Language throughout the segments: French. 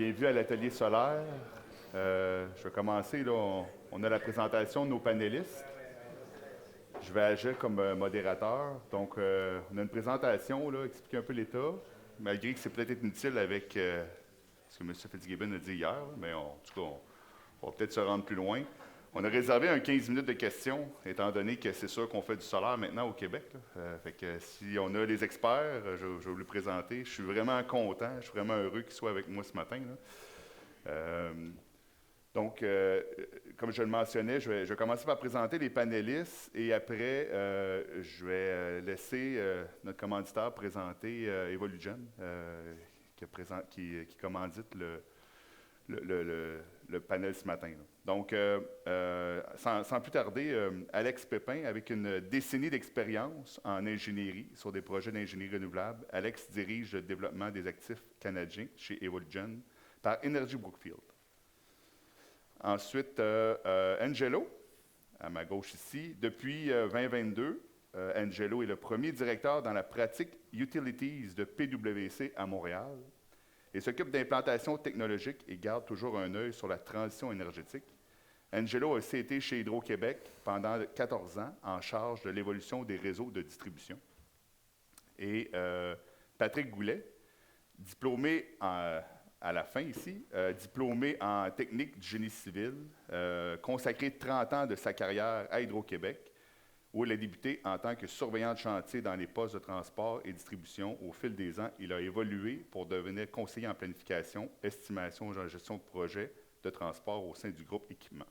Bienvenue à l'atelier solaire. Je vais commencer. Là, on a la présentation de nos panélistes. Je vais agir comme modérateur. Donc, on a une présentation, là, expliquer un peu l'état, malgré que c'est peut-être inutile avec ce que M. Fitzgibbon a dit hier, mais en tout cas, on va peut-être se rendre plus loin. On a réservé un 15 minutes de questions, étant donné que c'est sûr qu'on fait du solaire maintenant au Québec. Fait que si on a les experts, je vais vous les présenter. Je suis vraiment content, je suis vraiment heureux qu'ils soient avec moi ce matin. Donc, comme je le mentionnais, je vais commencer par présenter les panélistes et après, je vais laisser notre commanditaire présenter Evolugen, qui commandite le panel ce matin. Là. Donc, sans plus tarder, Alex Pépin, avec une décennie d'expérience en ingénierie sur des projets d'ingénierie renouvelable, Alex dirige le développement des actifs canadiens chez Evolugen par Energy Brookfield. Ensuite, Angelo, à ma gauche ici. Depuis 2022, Angelo est le premier directeur dans la pratique Utilities de PwC à Montréal et s'occupe d'implantation technologique et garde toujours un œil sur la transition énergétique. Angelo a aussi été chez Hydro-Québec pendant 14 ans en charge de l'évolution des réseaux de distribution. Et Patrick Goulet, diplômé à la fin ici, diplômé en technique du génie civil, consacré 30 ans de sa carrière à Hydro-Québec, où il a débuté en tant que surveillant de chantier dans les postes de transport et distribution. Au fil des ans, il a évolué pour devenir conseiller en planification, estimation et en gestion de projets de transport au sein du groupe Équipement.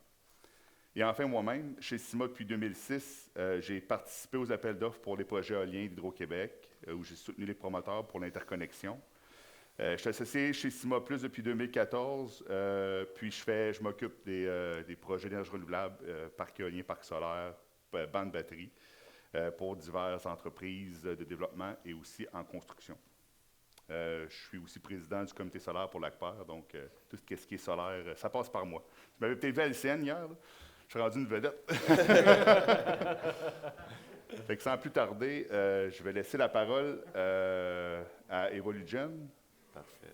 Et enfin, moi-même, chez CIMA depuis 2006, j'ai participé aux appels d'offres pour les projets éoliens d'Hydro-Québec, où j'ai soutenu les promoteurs pour l'interconnexion. Je suis associé chez CIMA Plus depuis 2014, puis je m'occupe des projets d'énergie renouvelable, parc éolien, parc solaire, bandes batteries, pour diverses entreprises de développement et aussi en construction. Je suis aussi président du comité solaire pour l'ACPER, donc tout ce qui est solaire, ça passe par moi. Je m'avais peut-être vu à LCN hier, là. Je suis rendu une vedette. Fait que sans plus tarder, je vais laisser la parole à Evolugen. Parfait.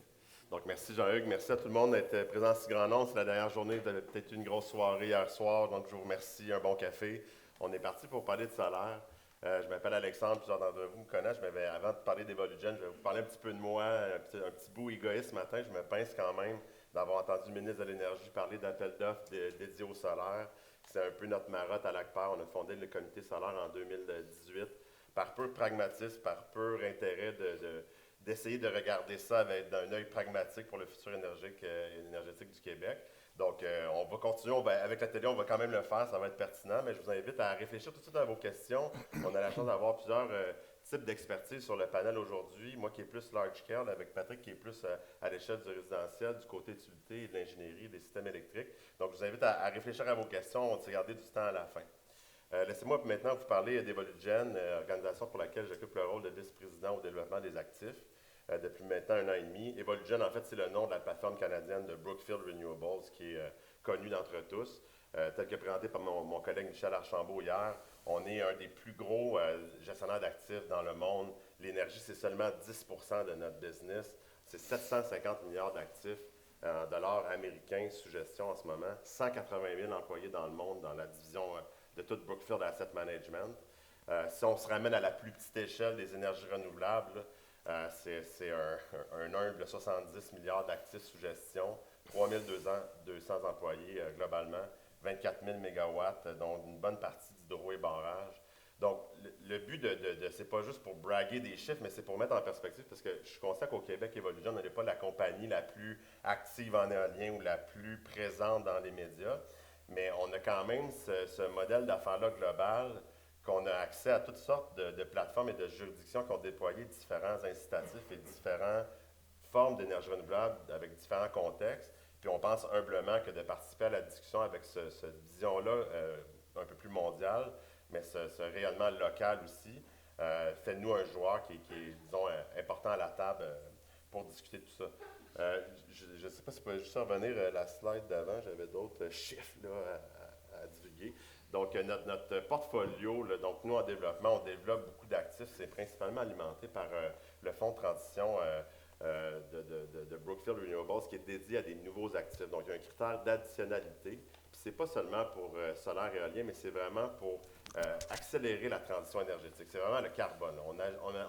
Donc, merci Jean-Hugues. Merci à tout le monde d'être présent en si grand nombre. C'est la dernière journée. Vous avez peut-être eu une grosse soirée hier soir. Donc, je vous remercie. Un bon café. On est parti pour parler de salaire. Je m'appelle Alexandre. Plusieurs d'entre vous me connaissent. Avant de parler d'Evolugen, je vais vous parler un petit peu de moi. Un petit bout égoïste ce matin. Je me pince quand même d'avoir entendu le ministre de l'Énergie parler d'appel d'offres dédiés au solaire. C'est un peu notre marotte à l'ACPER. On a fondé le comité solaire en 2018 par pur pragmatisme, par pur intérêt d'essayer de regarder ça avec d'un œil pragmatique pour le futur énergétique du Québec. Donc, on va continuer. Avec l'atelier, on va quand même le faire. Ça va être pertinent, mais je vous invite à réfléchir tout de suite à vos questions. On a la chance d'avoir plusieurs types d'expertise sur le panel aujourd'hui. Moi qui est plus large scale, avec Patrick qui est plus à l'échelle du résidentiel, du côté utilité et de l'ingénierie des systèmes électriques. Donc, je vous invite à réfléchir à vos questions. On va se garder du temps à la fin. Laissez-moi maintenant vous parler d'Evolugen, organisation pour laquelle j'occupe le rôle de vice-président au développement des actifs. Depuis maintenant 1 an et demi. Evolugen, en fait, c'est le nom de la plateforme canadienne de Brookfield Renewables, qui est connue d'entre tous. Tel que présenté par mon collègue Michel Archambault hier, on est un des plus gros gestionnaires d'actifs dans le monde. L'énergie, c'est seulement 10% de notre business. C'est 750 milliards d'actifs en dollars américains sous gestion en ce moment. 180 000 employés dans le monde dans la division de tout Brookfield Asset Management. Si on se ramène à la plus petite échelle des énergies renouvelables, c'est un humble 70 milliards d'actifs sous gestion, 3 200 employés globalement, 24 000 mégawatts, dont une bonne partie d'hydro et barrage. Donc, le but c'est pas juste pour braguer des chiffres, mais c'est pour mettre en perspective, parce que je suis conscient qu'au Québec, Evolugen n'est pas la compagnie la plus active en éolien ou la plus présente dans les médias, mais on a quand même ce modèle d'affaires-là global, qu'on a accès à toutes sortes de plateformes et de juridictions qui ont déployé différents incitatifs et différentes formes d'énergie renouvelable avec différents contextes. Puis on pense humblement que de participer à la discussion avec cette vision-là un peu plus mondiale, mais ce rayonnement local aussi, fait de nous un joueur qui est, disons, important à la table pour discuter de tout ça. Je ne sais pas si vous pouvez juste revenir la slide d'avant, j'avais d'autres chiffres là, à divulguer. Donc, notre portfolio, là, donc nous en développement, on développe beaucoup d'actifs. C'est principalement alimenté par le fonds de transition de Brookfield Renewables qui est dédié à des nouveaux actifs. Donc, il y a un critère d'additionnalité. Puis, ce n'est pas seulement pour solaire et éolien, mais c'est vraiment pour accélérer la transition énergétique. C'est vraiment le carbone.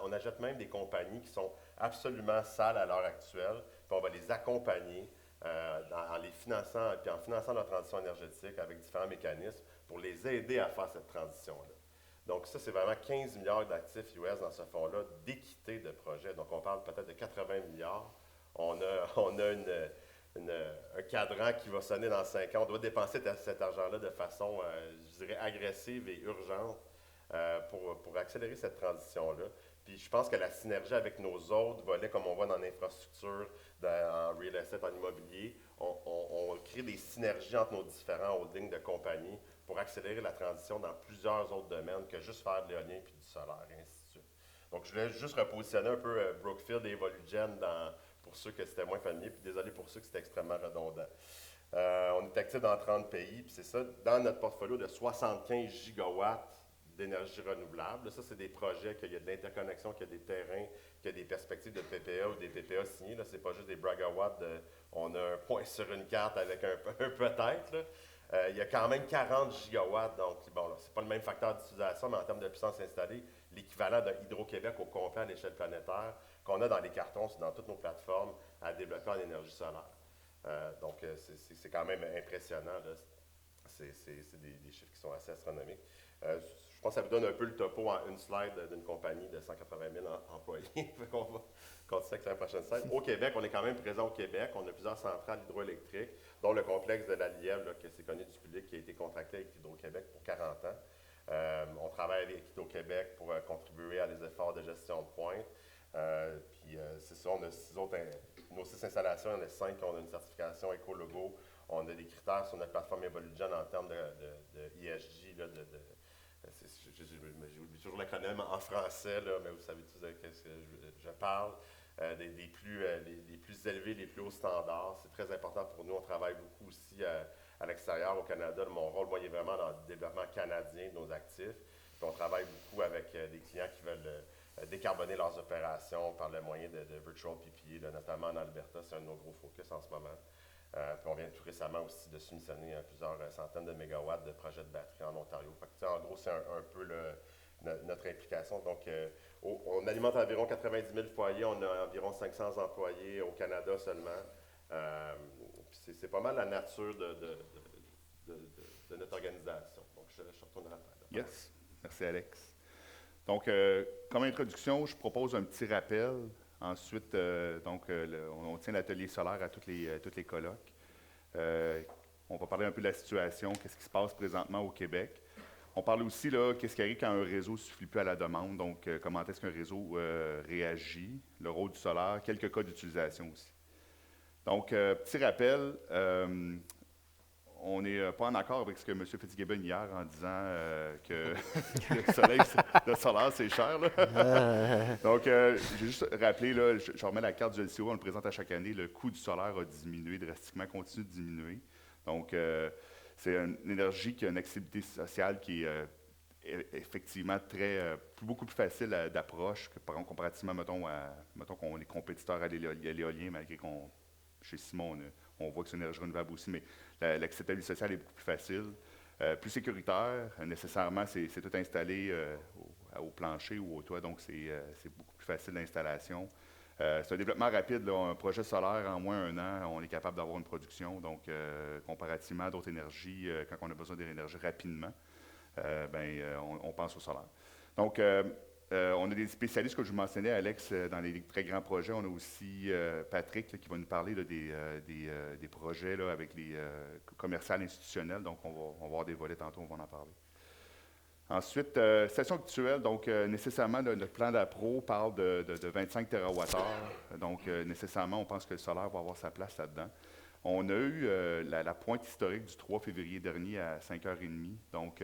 On achète même des compagnies qui sont absolument sales à l'heure actuelle, puis on va les accompagner en les finançant, puis en finançant leur transition énergétique avec différents mécanismes pour les aider à faire cette transition-là. Donc ça, c'est vraiment 15 milliards d'actifs US dans ce fonds-là, d'équité de projets. Donc on parle peut-être de 80 milliards. On a un cadran qui va sonner dans 5 ans. On doit dépenser cet argent-là de façon, je dirais, agressive et urgente pour accélérer cette transition-là. Puis je pense que la synergie avec nos autres volets, comme on voit dans l'infrastructure, en real estate, en immobilier, on crée des synergies entre nos différents holdings de compagnies pour accélérer la transition dans plusieurs autres domaines que juste faire de l'éolien puis du solaire, et ainsi de suite. Donc, je voulais juste repositionner un peu Brookfield et Evolugen pour ceux que c'était moins familier, puis désolé pour ceux que c'était extrêmement redondant. On est actif dans 30 pays, puis c'est ça, dans notre portfolio de 75 gigawatts d'énergie renouvelable. Ça, c'est des projets qu'il y a de l'interconnexion, qu'il y a des terrains, qu'il y a des perspectives de PPA ou des PPA signés. Ce n'est pas juste des bragawatts on a un point sur une carte avec un peut-être. Il y a quand même 40 gigawatts, donc bon, ce n'est pas le même facteur d'utilisation, mais en termes de puissance installée, l'équivalent d'un Hydro-Québec au complet à l'échelle planétaire qu'on a dans les cartons, dans toutes nos plateformes à développer en énergie solaire. Donc, c'est quand même impressionnant. C'est des chiffres qui sont assez astronomiques. Je pense que ça vous donne un peu le topo en une slide d'une compagnie de 180 000 employés. On va continuer avec la prochaine slide. Au Québec, on est quand même présent au Québec. On a plusieurs centrales hydroélectriques, dont le complexe de la Lièvre, que c'est connu du public, qui a été contracté avec Hydro-Québec pour 40 ans. On travaille avec Hydro-Québec pour contribuer à des efforts de gestion de pointe. Puis c'est ça, on a nos 6 installations, il y en a 5 qui ont une certification Écologo. On a des critères sur notre plateforme Evolugen en termes de ESG, j'oublie toujours l'acronyme en français, là, mais vous savez tous de ce que je parle, des plus élevés, les plus hauts standards. C'est très important pour nous. On travaille beaucoup aussi à l'extérieur, au Canada. Mon rôle, moi, il est vraiment dans le développement canadien de nos actifs. Puis on travaille beaucoup avec des clients qui veulent décarboner leurs opérations par le moyen de Virtual PPA, là, notamment en Alberta. C'est un de nos gros focus en ce moment. Puis on vient tout récemment aussi de soumissionner plusieurs centaines de mégawatts de projets de batterie en Ontario. Fait que, en gros, c'est un peu notre implication. Donc, on alimente environ 90 000 foyers. On a environ 500 employés au Canada seulement. C'est pas mal la nature de notre organisation. Donc, je retourne à la table. Yes. Merci, Alex. Donc, comme introduction, je propose un petit rappel. Ensuite, on tient l'atelier solaire à toutes les colloques. On va parler un peu de la situation, qu'est-ce qui se passe présentement au Québec. On parle aussi, là, qu'est-ce qui arrive quand un réseau ne suffit plus à la demande, donc comment est-ce qu'un réseau réagit, le rôle du solaire, quelques cas d'utilisation aussi. Donc, petit rappel, on n'est pas en accord avec ce que M. Fitzgibbon hier en disant que le solaire, c'est cher. Là. Donc, j'ai juste rappelé, là, je remets la carte du LCO, on le présente à chaque année, le coût du solaire a diminué drastiquement, continue de diminuer. Donc, c'est une énergie qui a une accessibilité sociale qui est effectivement beaucoup plus facile d'approche que comparativement, mettons qu'on est compétiteur à l'éolien, malgré qu'on, chez Simon, on voit que c'est une énergie renouvelable aussi, mais l'acceptabilité sociale est beaucoup plus facile, plus sécuritaire. Nécessairement, c'est tout installé au plancher ou au toit, donc c'est beaucoup plus facile d'installation. C'est un développement rapide, là, un projet solaire, en moins d'un an, on est capable d'avoir une production. Donc, comparativement à d'autres énergies, quand on a besoin d'énergie rapidement, on pense au solaire. Donc, on a des spécialistes, comme je vous mentionnais, Alex, dans les très grands projets. On a aussi Patrick là, qui va nous parler là, des projets là, avec les commerciaux institutionnels. Donc, on va avoir des volets tantôt, on va en parler. Ensuite, situation actuelle, donc nécessairement, notre plan d'appro parle de 25 TWh. Donc, nécessairement, on pense que le solaire va avoir sa place là-dedans. On a eu la pointe historique du 3 février dernier à 5h30. Donc,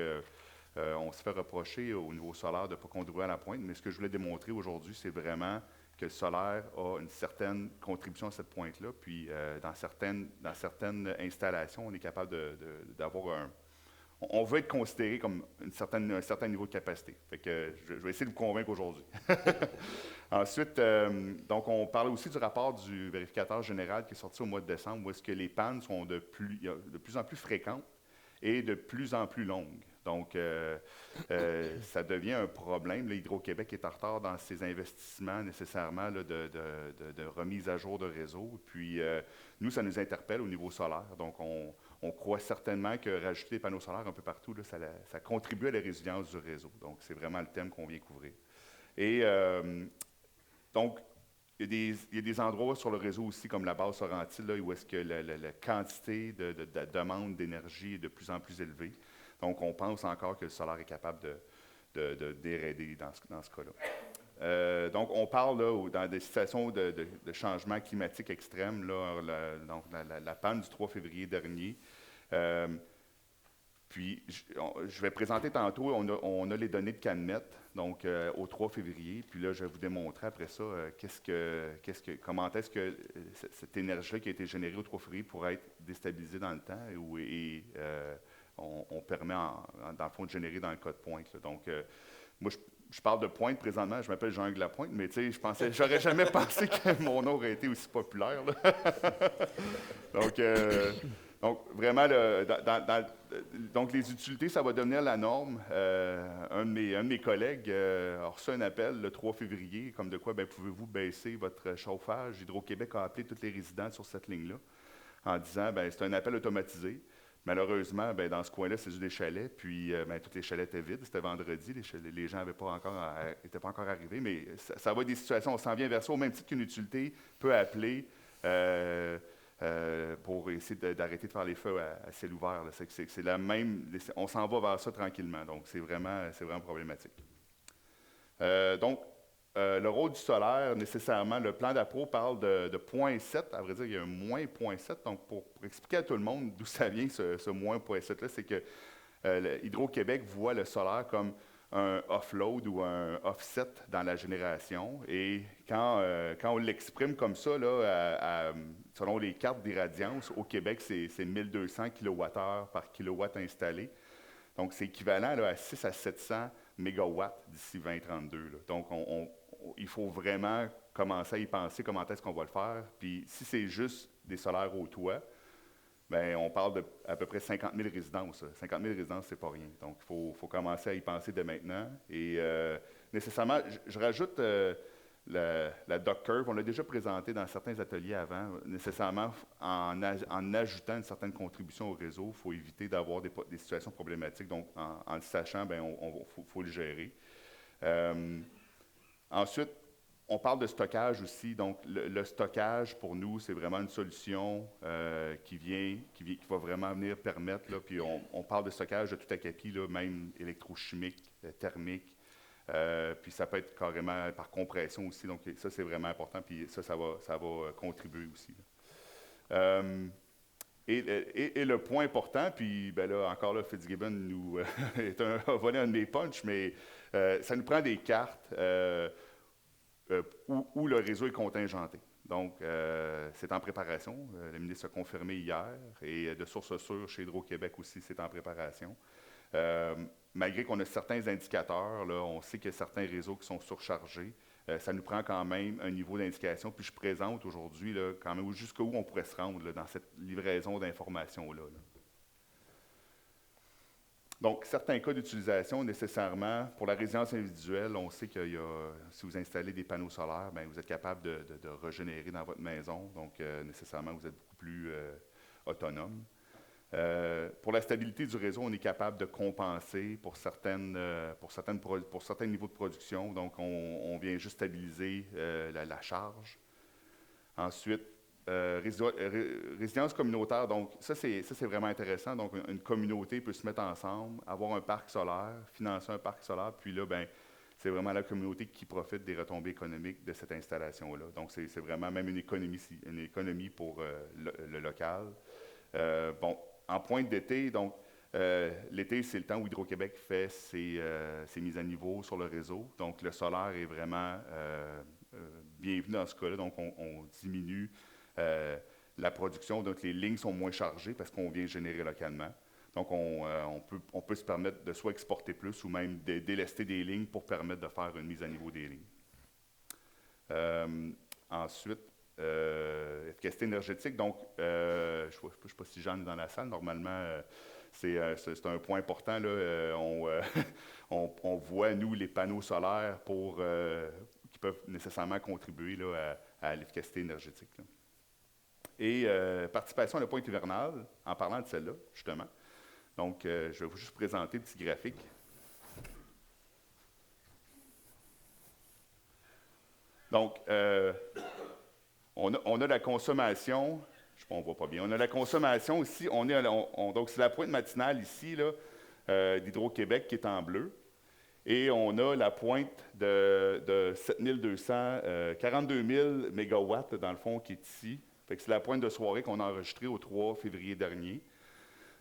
on se fait reprocher au niveau solaire de ne pas contribuer à la pointe, mais ce que je voulais démontrer aujourd'hui, c'est vraiment que le solaire a une certaine contribution à cette pointe-là. Puis, dans certaines installations, on est capable d'avoir on veut être considéré comme un certain niveau de capacité. Fait que je vais essayer de vous convaincre aujourd'hui. Ensuite, donc on parlait aussi du rapport du vérificateur général qui est sorti au mois de décembre, où est-ce que les pannes sont de plus en plus fréquentes et de plus en plus longues. Donc, ça devient un problème. Hydro-Québec est en retard dans ses investissements nécessairement là, de remise à jour de réseau. Puis, nous, ça nous interpelle au niveau solaire. Donc, on croit certainement que rajouter des panneaux solaires un peu partout, là, ça contribue à la résilience du réseau. Donc, c'est vraiment le thème qu'on vient couvrir. Et donc, il y a des endroits sur le réseau aussi, comme la base Sorrentine, là, où est-ce que la quantité de demande d'énergie est de plus en plus élevée. Donc, on pense encore que le solaire est capable d'aider dans ce cas-là. Donc, on parle là, dans des situations de changement climatique extrême, là, la panne du 3 février dernier. Puis, je vais présenter tantôt, on a les données de CanMet, donc au 3 février. Puis là, je vais vous démontrer après ça comment est-ce que cette énergie-là qui a été générée au 3 février pourrait être déstabilisée dans le temps et on permet, dans le fond, de générer dans le cas de pointe. Là. Donc, moi, je parle de pointe présentement, je m'appelle Jean-Hugues Lapointe, mais tu sais, j'aurais jamais pensé que mon nom aurait été aussi populaire. Donc, vraiment, donc les utilités, ça va devenir la norme. Un de mes collègues a reçu un appel le 3 février, comme de quoi, pouvez-vous baisser votre chauffage? Hydro-Québec a appelé tous les résidents sur cette ligne-là en disant, c'est un appel automatisé. Malheureusement, dans ce coin-là, c'est juste des chalets, puis tous les chalets étaient vides. C'était vendredi, les gens n'étaient pas encore arrivés, mais ça va être des situations, on s'en vient vers ça, au même titre qu'une utilité peut appeler pour essayer d'arrêter de faire les feux à ciel ouvert. C'est la même, on s'en va vers ça tranquillement, donc c'est vraiment problématique. Le rôle du solaire, nécessairement, le plan d'appro parle de 0,7. À vrai dire, il y a un moins 0,7. Donc, pour expliquer à tout le monde d'où ça vient, ce moins 0,7-là, c'est que Hydro-Québec voit le solaire comme un off-load ou un offset dans la génération. Et quand on l'exprime comme ça, là, selon les cartes d'irradiance, au Québec, c'est 1200 kWh par kilowatt installé. Donc, c'est équivalent là, à 6 à 700 mégawatts d'ici 2032. Là. Donc, il faut vraiment commencer à y penser comment est-ce qu'on va le faire. Puis, si c'est juste des solaires au toit, on parle d'à peu près 50 000 résidences. 50 000 résidences, c'est pas rien. Donc, il faut commencer à y penser dès maintenant. Et nécessairement, je rajoute la Duck Curve. On l'a déjà présenté dans certains ateliers avant. Nécessairement, en ajoutant une certaine contribution au réseau, il faut éviter d'avoir des situations problématiques. Donc, en le sachant, faut le gérer. Ensuite, on parle de stockage aussi. Donc, le stockage, pour nous, c'est vraiment une solution qui va vraiment venir permettre, là, puis on parle de stockage de tout acabit, là, même électrochimique, thermique, puis ça peut être carrément par compression aussi. Donc, ça, c'est vraiment important, puis ça va contribuer aussi. Et le point important, puis là, encore là, Fitzgibbon nous a volé un de mes punchs, mais ça nous prend des cartes où le réseau est contingenté. Donc, c'est en préparation. Le ministre a confirmé hier, et de sources sûres chez Hydro-Québec aussi, c'est en préparation. Malgré qu'on a certains indicateurs, là, on sait qu'il y a certains réseaux qui sont surchargés. Ça nous prend quand même un niveau d'indication. Puis je présente aujourd'hui là, quand même jusqu'où on pourrait se rendre là, dans cette livraison d'informations-là. Là. Donc, certains cas d'utilisation, nécessairement, pour la résidence individuelle, on sait que si vous installez des panneaux solaires, vous êtes capable de régénérer dans votre maison. Donc, nécessairement, vous êtes beaucoup plus autonome. Pour la stabilité du réseau, on est capable de compenser pour certains niveaux de production. Donc, on vient juste stabiliser la charge. Ensuite, résilience communautaire, donc ça c'est vraiment intéressant. Donc, une communauté peut se mettre ensemble, avoir un parc solaire, financer un parc solaire, puis là, c'est vraiment la communauté qui profite des retombées économiques de cette installation-là. Donc, c'est vraiment même une économie pour le local. En pointe d'été, donc, l'été, c'est le temps où Hydro-Québec fait ses mises à niveau sur le réseau. Donc, le solaire est vraiment bienvenu dans ce cas-là. Donc, on diminue la production. Donc, les lignes sont moins chargées parce qu'on vient générer localement. Donc, on peut se permettre de soit exporter plus ou même de délester des lignes pour permettre de faire une mise à niveau des lignes. Ensuite, efficacité énergétique. Donc, je ne sais pas si Jeanne est dans la salle. Normalement, c'est un point important. Là. On voit, nous, les panneaux solaires qui peuvent nécessairement contribuer là, à l'efficacité énergétique. Là. Et participation à la pointe hivernale, en parlant de celle-là, justement. Donc, je vais vous juste présenter un petit graphique. Donc, on a la consommation, je ne sais pas, on ne voit pas bien, on a la consommation ici, donc c'est la pointe matinale ici, là, d'Hydro-Québec qui est en bleu, et on a la pointe de 7200, 42 000 mégawatts, dans le fond, qui est ici. Fait que c'est la pointe de soirée qu'on a enregistrée au 3 février dernier.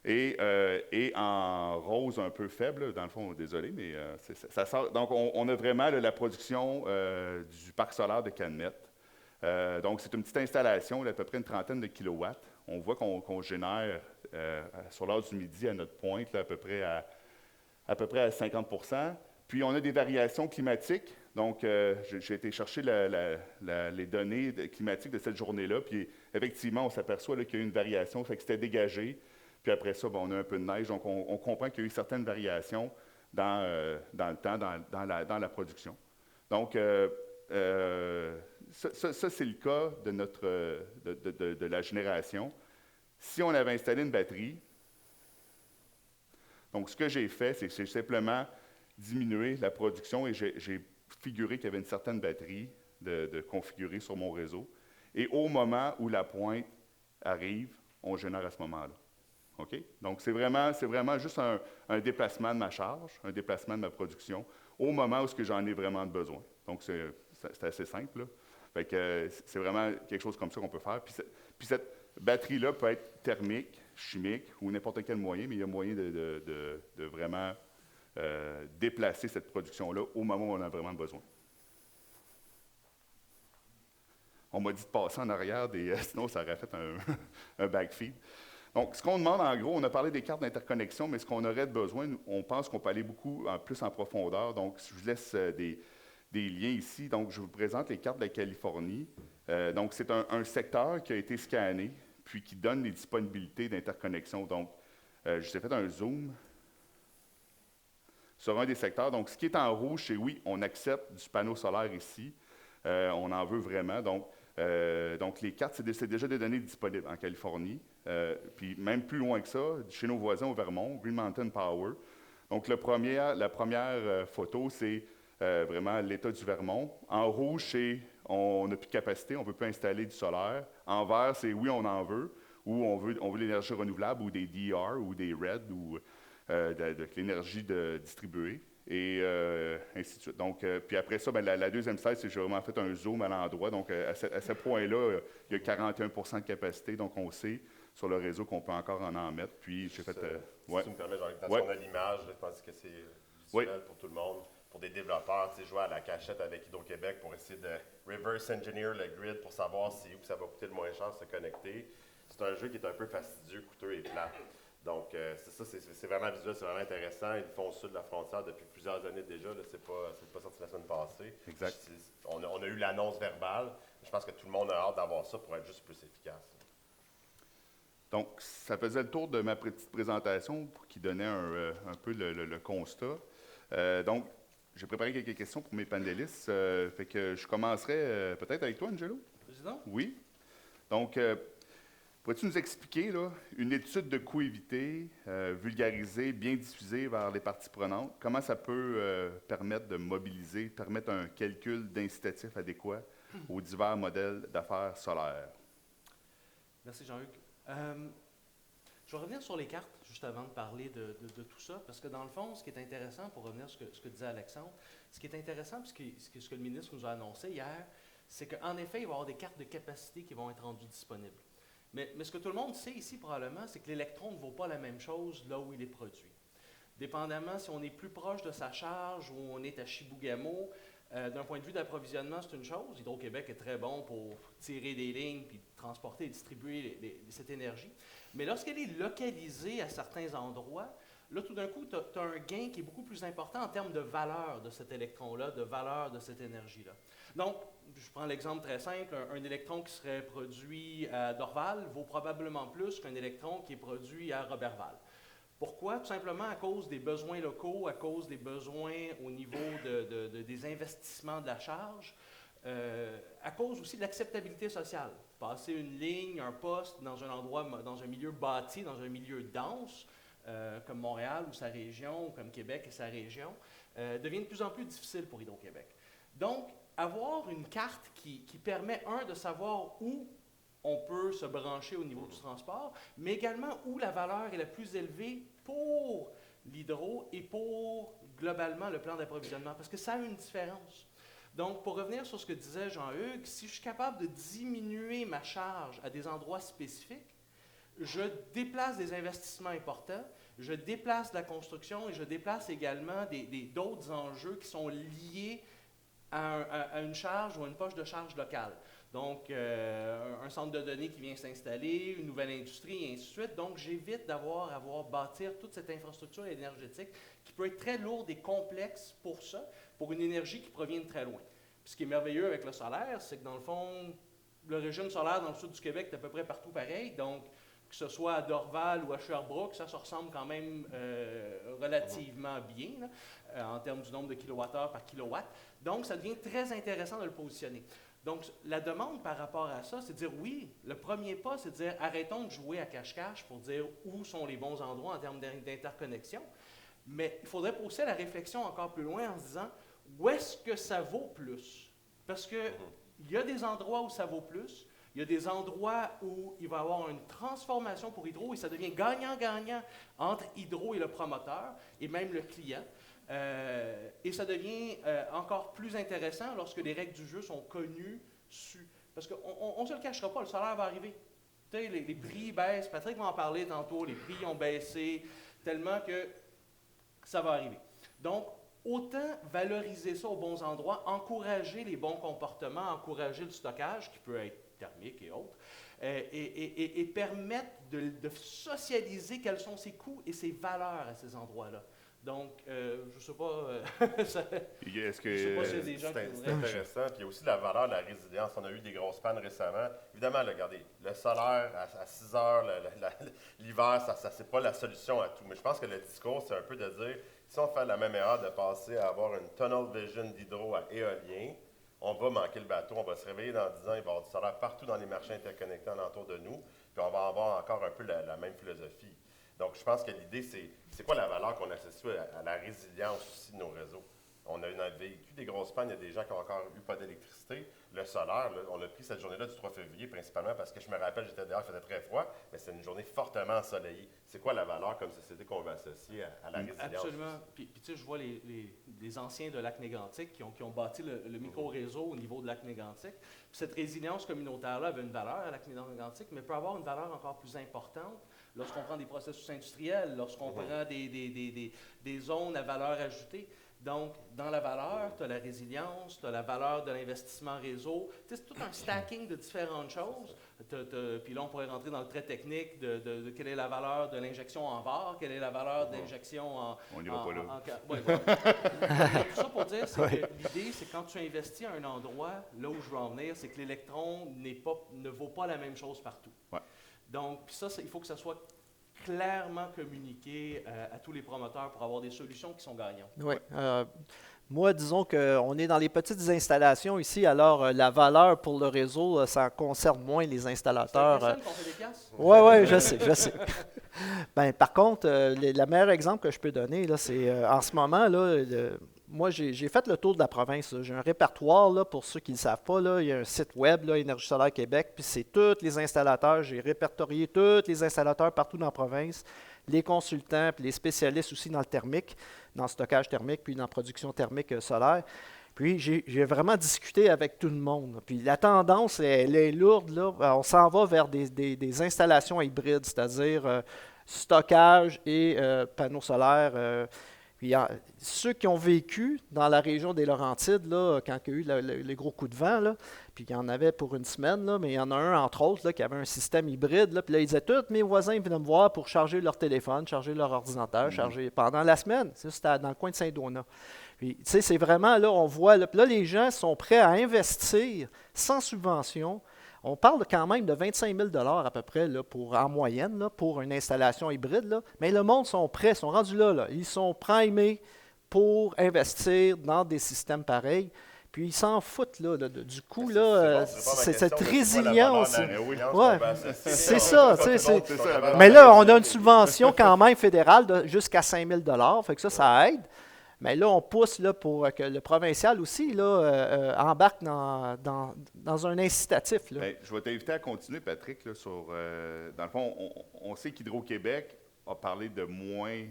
Et en rose un peu faible, dans le fond, désolé, mais ça sort. Donc, on a vraiment là, la production du parc solaire de Canmette. Donc, c'est une petite installation, là, à peu près une trentaine de kilowatts. On voit qu'on génère sur l'heure du midi à notre pointe, là, à peu près à 50 %. Puis, on a des variations climatiques. Donc, j'ai été chercher les données climatiques de cette journée-là. Puis, effectivement, on s'aperçoit qu'il y a eu une variation, fait que c'était dégagé. Puis après ça, on a un peu de neige. Donc, on comprend qu'il y a eu certaines variations dans le temps, dans la production. Donc, ça c'est le cas de la génération. Si on avait installé une batterie, donc ce que j'ai fait, c'est que j'ai simplement diminué la production et j'ai figuré qu'il y avait une certaine batterie de configurée sur mon réseau. Et au moment où la pointe arrive, on génère à ce moment-là. Okay? Donc, c'est vraiment juste un déplacement de ma charge, un déplacement de ma production au moment où j'en ai vraiment besoin. Donc, c'est assez simple. Là. Fait que c'est vraiment quelque chose comme ça qu'on peut faire. Puis cette batterie-là peut être thermique, chimique ou n'importe quel moyen, mais il y a moyen de vraiment déplacer cette production-là au moment où on en a vraiment besoin. On m'a dit de passer en arrière, sinon ça aurait fait un backfeed. Donc, ce qu'on demande, en gros, on a parlé des cartes d'interconnexion, mais ce qu'on aurait besoin, on pense qu'on peut aller beaucoup plus en profondeur. Donc, je vous laisse des liens ici. Donc, je vous présente les cartes de la Californie. Donc, c'est un secteur qui a été scanné, puis qui donne les disponibilités d'interconnexion. Donc, je vous ai fait un zoom sur un des secteurs. Donc, ce qui est en rouge, c'est oui, on accepte du panneau solaire ici. On en veut vraiment. Donc, les cartes, c'est déjà des données disponibles en Californie. Puis même plus loin que ça, chez nos voisins au Vermont, Green Mountain Power. Donc la première photo, c'est vraiment l'état du Vermont. En rouge, c'est on n'a plus de capacité, on ne peut plus installer du solaire. En vert, c'est oui, on en veut, ou on veut l'énergie renouvelable, ou des DR, ou des RED, ou de l'énergie distribuée. Et ainsi de suite. Donc, puis après ça, la deuxième slide, c'est que j'ai vraiment fait un zoom à l'endroit. Donc, à ce point-là, il y a 41 % de capacité. Donc, on sait sur le réseau qu'on peut encore en mettre. Puis, j'ai fait... Si tu me permets, Jean-Luc, on a l'image, je pense que c'est visuel pour tout le monde. Pour des développeurs, jouer à la cachette avec Hydro-Québec pour essayer de reverse engineer le grid pour savoir où ça va coûter le moins cher de se connecter. C'est un jeu qui est un peu fastidieux, coûteux et plat. Donc, c'est vraiment visuel, c'est vraiment intéressant. Ils font au sud de la frontière depuis plusieurs années déjà. C'est pas sorti la semaine passée. Exact. On a eu l'annonce verbale. Je pense que tout le monde a hâte d'avoir ça pour être juste plus efficace. Donc, ça faisait le tour de ma petite présentation qui donnait un peu le constat. Donc, j'ai préparé quelques questions pour mes panélistes. Fait que je commencerai peut-être avec toi, Angelo. Président? Oui. Donc, pourrais-tu nous expliquer là, une étude de coût évité, vulgarisée, bien diffusée vers les parties prenantes, comment ça peut permettre de mobiliser, permettre un calcul d'incitatif adéquat aux divers modèles d'affaires solaires? Merci, Jean-Luc. Je vais revenir sur les cartes, juste avant de parler de tout ça, parce que dans le fond, ce qui est intéressant, pour revenir sur ce que disait Alexandre, ce qui est intéressant, puis ce que le ministre nous a annoncé hier, c'est qu'en effet, il va y avoir des cartes de capacité qui vont être rendues disponibles. Mais ce que tout le monde sait ici, probablement, c'est que l'électron ne vaut pas la même chose là où il est produit. Dépendamment si on est plus proche de sa charge ou on est à Chibougamau, d'un point de vue d'approvisionnement, c'est une chose. Hydro-Québec est très bon pour tirer des lignes puis transporter et distribuer cette énergie. Mais lorsqu'elle est localisée à certains endroits, là, tout d'un coup, tu as un gain qui est beaucoup plus important en termes de valeur de cet électron-là, de valeur de cette énergie-là. Donc, je je prends l'exemple très simple, un électron qui serait produit à Dorval vaut probablement plus qu'un électron qui est produit à Roberval. Pourquoi? Tout simplement à cause des besoins locaux, à cause des besoins au niveau des investissements de la charge, à cause aussi de l'acceptabilité sociale. Passer une ligne, un poste dans un endroit, dans un milieu bâti, dans un milieu dense, comme Montréal ou sa région, ou comme Québec et sa région, devient de plus en plus difficile pour Hydro-Québec. Donc, avoir une carte qui permet, de savoir où on peut se brancher au niveau du transport, mais également où la valeur est la plus élevée pour l'hydro et pour, globalement, le plan d'approvisionnement, parce que ça a une différence. Donc, pour revenir sur ce que disait Jean-Hugues, si je suis capable de diminuer ma charge à des endroits spécifiques, je déplace des investissements importants, je déplace la construction et je déplace également d'autres enjeux qui sont liés à une charge ou à une poche de charge locale. Donc, un centre de données qui vient s'installer, une nouvelle industrie, et ainsi de suite. Donc, j'évite d'avoir à bâtir toute cette infrastructure énergétique qui peut être très lourde et complexe pour ça, pour une énergie qui provient de très loin. Puis, ce qui est merveilleux avec le solaire, c'est que dans le fond, le régime solaire dans le sud du Québec est à peu près partout pareil. Donc, que ce soit à Dorval ou à Sherbrooke, ça se ressemble quand même relativement bien là, en termes du nombre de kilowattheures par kilowatt. Donc, ça devient très intéressant de le positionner. Donc, la demande par rapport à ça, c'est de dire oui, le premier pas, c'est de dire arrêtons de jouer à cache-cache pour dire où sont les bons endroits en termes d'interconnexion. Mais il faudrait pousser la réflexion encore plus loin en se disant où est-ce que ça vaut plus? Parce qu'il y a des endroits où ça vaut plus, il y a des endroits où il va y avoir une transformation pour Hydro et ça devient gagnant-gagnant entre Hydro et le promoteur et même le client. Et ça devient encore plus intéressant lorsque les règles du jeu sont connues, sues. Parce qu'on ne se le cachera pas, le salaire va arriver. Tu sais, les prix baissent, Patrick va en parler tantôt, les prix ont baissé tellement que ça va arriver. Donc, autant valoriser ça aux bons endroits, encourager les bons comportements, encourager le stockage, qui peut être thermique et autres, et permettre de socialiser quels sont ses coûts et ses valeurs à ces endroits-là. Donc, je ne sais pas, Est-ce que je sais pas s'il y a des gens qui c'est intéressant. Puis il y a aussi la valeur de la résilience. On a eu des grosses pannes récemment. Évidemment, là, regardez, le solaire à 6 heures, l'hiver, ça c'est pas la solution à tout. Mais je pense que le discours, c'est un peu de dire, si on fait la même erreur de passer à avoir une tunnel vision d'hydro à éolien, on va manquer le bateau, on va se réveiller dans 10 ans, il va y avoir du solaire partout dans les marchés interconnectés alentour de nous, puis on va avoir encore un peu la même philosophie. Donc, je pense que l'idée, c'est quoi la valeur qu'on associe à la résilience aussi de nos réseaux? On a vécu des grosses pannes, il y a des gens qui n'ont encore eu pas d'électricité. Le solaire, là, on a pris cette journée-là du 3 février principalement parce que je me rappelle, j'étais dehors, il faisait très froid, mais c'est une journée fortement ensoleillée. C'est quoi la valeur comme société qu'on va associer à la résilience? Absolument. Puis tu sais, je vois les anciens de Lac-Mégantic qui ont bâti le micro-réseau au niveau de Lac-Mégantic. Puis cette résilience communautaire-là avait une valeur à Lac-Mégantic, mais peut avoir une valeur encore plus importante lorsqu'on prend des processus industriels, lorsqu'on prend des zones à valeur ajoutée. Donc, dans la valeur, tu as la résilience, tu as la valeur de l'investissement réseau. Tu sais, c'est tout un stacking de différentes choses. Puis là, on pourrait rentrer dans le très technique de quelle est la valeur de l'injection en VAR, quelle est la valeur d'injection en... On n'ira pas là. Ouais, voilà. Tout ça pour dire, c'est que l'idée, c'est quand tu investis à un endroit, là où je veux en venir, c'est que l'électron ne vaut pas la même chose partout. Ouais. Donc, puis ça, il faut que ça soit clairement communiqué à tous les promoteurs pour avoir des solutions qui sont gagnantes. Oui. Moi, disons qu'on est dans les petites installations ici, alors la valeur pour le réseau, ça concerne moins les installateurs. C'est qu'on fait des piastres? Oui, je sais. Ben, par contre, le meilleur exemple que je peux donner, là, c'est en ce moment, là, moi, j'ai fait le tour de la province. Là. J'ai un répertoire, là, pour ceux qui ne le savent pas. Là, il y a un site web, là, Énergie Solaire Québec, puis c'est tous les installateurs. J'ai répertorié tous les installateurs partout dans la province, les consultants, puis les spécialistes aussi dans le thermique, dans le stockage thermique, puis dans la production thermique solaire. Puis j'ai vraiment discuté avec tout le monde. Puis la tendance, elle est lourde. Là. On s'en va vers des installations hybrides, c'est-à-dire stockage et panneaux solaires. Puis, ceux qui ont vécu dans la région des Laurentides, là, quand il y a eu les gros coups de vent, là, puis il y en avait pour une semaine, là, mais il y en a un, entre autres, là, qui avait un système hybride. Là, puis là, ils disaient, tous mes voisins venaient me voir pour charger leur téléphone, charger leur ordinateur, charger pendant la semaine. Ça, c'était dans le coin de Saint-Donat. Puis, tu sais, c'est vraiment, là, on voit, là, les gens sont prêts à investir sans subvention. On parle quand même de 25 000 à peu près là, en moyenne là, pour une installation hybride. Là. Mais le monde sont prêts, sont rendus là. Ils sont primés pour investir dans des systèmes pareils. Puis ils s'en foutent là, du coup. C'est cette résilience. Ouais, c'est ça. Mais là, on a une subvention quand même fédérale jusqu'à 5 000 fait que ça aide. Mais là, on pousse là, pour que le provincial aussi là, embarque dans un incitatif. Là. Bien, je vais t'inviter à continuer, Patrick, là, sur. Dans le fond, on sait qu'Hydro-Québec a parlé de moins